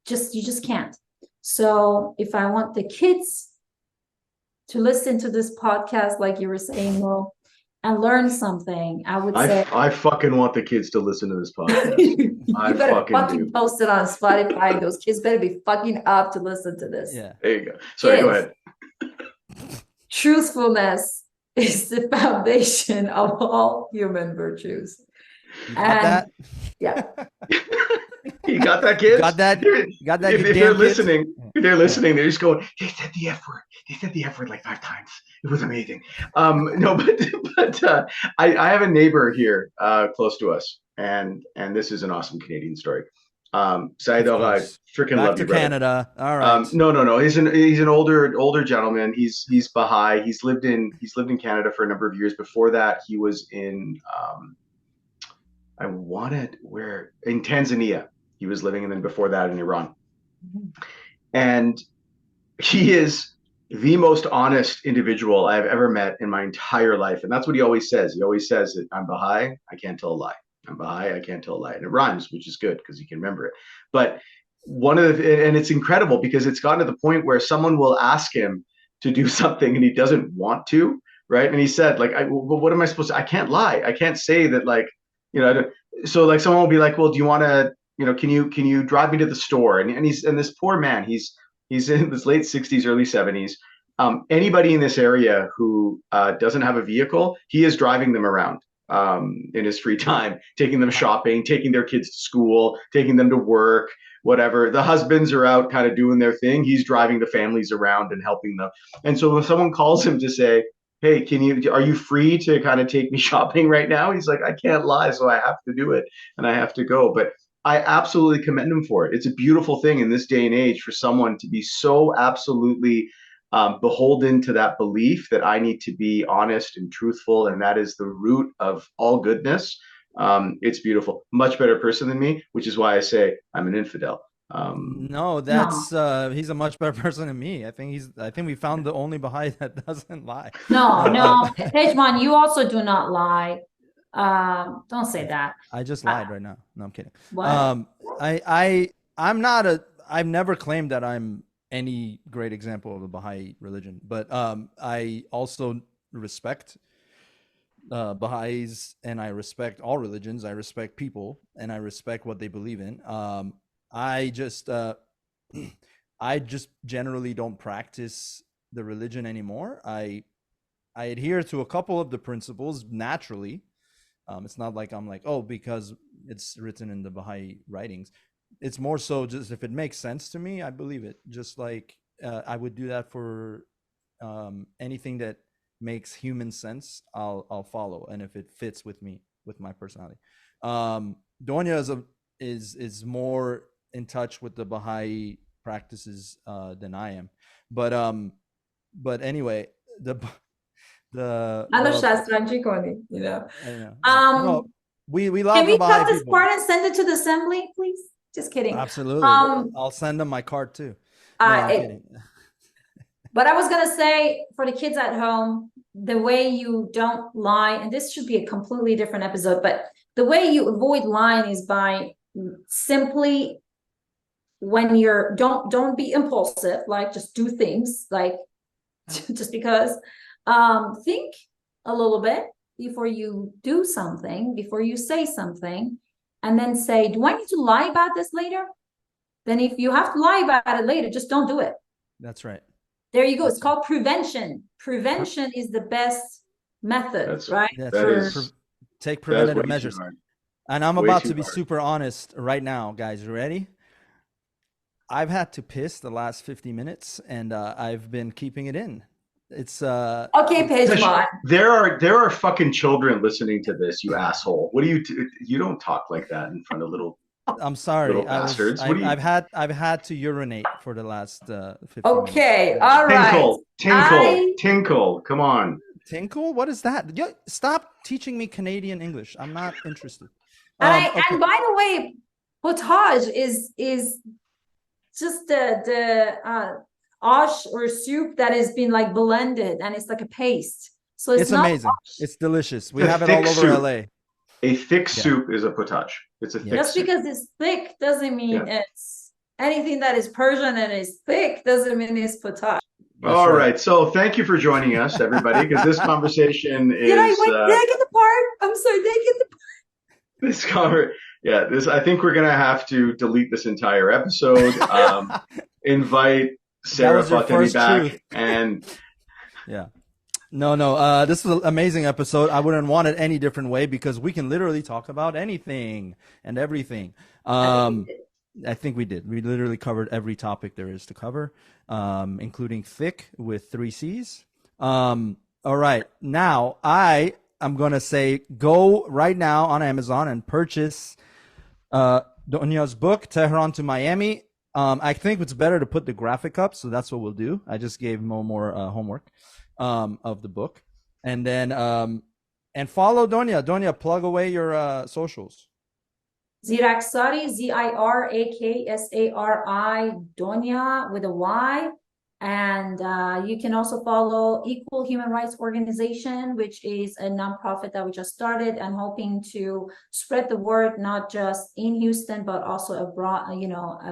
just can't. So if I want the kids to listen to this podcast, like you were saying, Mo, and learn something, I would say I fucking want the kids to listen to this podcast. you I better fucking do. post it on Spotify. Those kids better be fucking up to listen to this. Yeah. There you go. Sorry, go Kids, ahead. truthfulness is the foundation of all human virtues. You got that? Yeah. You got that, kids? Got that? Got that? If you they're damn kids? listening, they're just going, they said the F word. They said the F word like 5 times. It was amazing. No, but I have a neighbor here close to us, and this is an awesome Canadian story. Saeed Of I course. freaking Back love to you, brother. Canada. All right. No. He's an older gentleman. He's Baha'i. He's lived in Canada for a number of years. Before that, he was in in Tanzania. He was living, and then before that in Iran. And he is the most honest individual I've ever met in my entire life. And that's what he always says. He always says that I'm Baha'i, I can't tell a lie. I'm Baha'i, I can't tell a lie. And it rhymes, which is good because you can remember it. But and it's incredible because it's gotten to the point where someone will ask him to do something and he doesn't want to, right? And he said, like, well, what am I supposed to? I can't lie. I can't say that, like, so like someone will be like, well, do you want to, can you drive me to the store? And this poor man, he's in his late 60s, early 70s. Anybody in this area who doesn't have a vehicle, he is driving them around in his free time, taking them shopping, taking their kids to school, taking them to work, whatever. The husbands are out kind of doing their thing. He's driving the families around and helping them. And so when someone calls him to say, hey, are you free to kind of take me shopping right now? He's like, I can't lie, so I have to do it and I have to go. But I absolutely commend him for it. It's a beautiful thing in this day and age for someone to be so absolutely beholden to that belief that I need to be honest and truthful, and that is the root of all goodness. It's beautiful. Much better person than me, which is why I say I'm an infidel. No, that's he's a much better person than me. I think we found the only Baha'i that doesn't lie. No, Pejman, you also do not lie. Don't say that. I just lied right now. No, I'm kidding. What? I've never claimed that I'm any great example of the Baha'i religion. But I also respect Baha'is, and I respect all religions. I respect people, and I respect what they believe in. I just I just generally don't practice the religion anymore. I adhere to a couple of the principles naturally. It's not like I'm like, oh, because it's written in the Baha'i writings. It's more so just if it makes sense to me, I believe it. Just like I would do that for anything that makes human sense, I'll follow, and if it fits with me, with my personality. Donya is more in touch with the Baha'i practices than I am, but anyway, the I know what else? Shastranji Koni, you know. I know. No, Um, we can love the we Baha'i cut this people. part and send it to the assembly, please? Just kidding. Absolutely, Um, I'll send them my card too. No, I'm kidding. But I was gonna say for the kids at home, the way you don't lie, and this should be a completely different episode, but the way you avoid lying is by simply when you're don't be impulsive, like just do things like just because think a little bit before you do something, before you say something, and then say, do I need to lie about this later? Then if you have to lie about it later, just don't do it. That's right. There you go. It's called prevention. Prevention is the best method, right? Take preventative measures. And I'm about to be hard. super honest right now, guys. You ready? I've had to piss the last 50 minutes, and I've been keeping it in. It's okay, Pejman. There are fucking children listening to this, you asshole. What do you don't talk like that in front of little. I'm sorry. Little bastards. I've had to urinate for the last 50 okay, minutes. all right. Tinkle. Come on. Tinkle? What is that? Stop teaching me Canadian English. I'm not interested. And by the way, potage is just the ash or soup that has been like blended, and it's like a paste. So it's not amazing. Ash. It's delicious. We have it all over LA. A thick soup is a potage. It's a thick Just soup. because it's thick doesn't mean it's anything that is Persian and is thick doesn't mean it's potage. All right. So thank you for joining us, everybody, because this conversation is. Did I get the part? I'm sorry, did I get the part? This I think we're gonna have to delete this entire episode. Invite Sarah Fatemi back and No, this is an amazing episode. I wouldn't want it any different way because we can literally talk about anything and everything. I think we did. We literally covered every topic there is to cover, including thick with 3 C's. All right. Now I'm going to say go right now on Amazon and purchase Donya's book, Tehran to Miami. I think it's better to put the graphic up, so that's what we'll do. I just gave Mo more homework of the book. And then and follow Donya. Donya, plug away your socials. Ziraksari, Ziraksari, Donya with a Y. And you can also follow Equal Human Rights Organization, which is a nonprofit that we just started and hoping to spread the word, not just in Houston, but also abroad,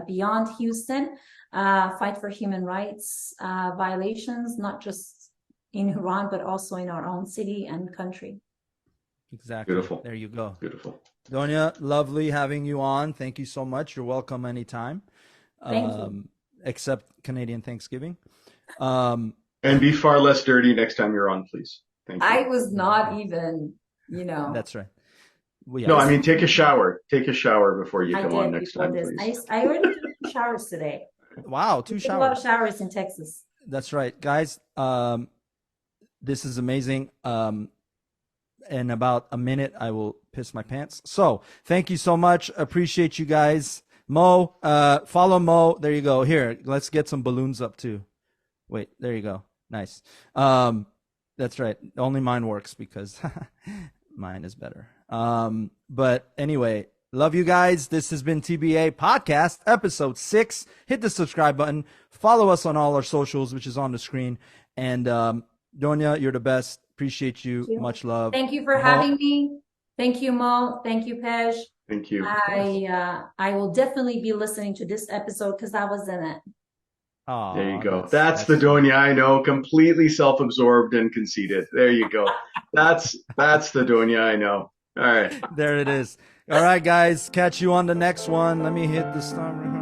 beyond Houston, fight for human rights violations, not just in Iran, but also in our own city and country. Exactly. Beautiful. There you go. Beautiful. Donya, lovely having you on. Thank you so much. You're welcome anytime. Thank you. Except Canadian Thanksgiving. And be far less dirty next time you're on, please. Thank you. I was not even, That's right. Well, yeah. No, I mean, take a shower. Take a shower before you come on next time, please. I already took 2 showers today. Wow, 2 showers. A lot of showers in Texas. That's right. Guys, this is amazing. In about a minute, I will piss my pants. So thank you so much. Appreciate you guys. Mo, follow Mo. There you go. Here, let's get some balloons up too. Wait, there you go. Nice. That's right. Only mine works because mine is better. But anyway, love you guys. This has been TBA Podcast, episode 6. Hit the subscribe button. Follow us on all our socials, which is on the screen. And Donya, you're the best. Appreciate you. Much love. Thank you for having me. Thank you, Mo. Thank you, Pej. Thank you. I will definitely be listening to this episode because I was in it. There you Oh, go. That's the sweet. Donya I know, completely self-absorbed and conceited. There you go. That's the Donya I know. All right. There it is. All right, guys. Catch you on the next one. Let me hit the star.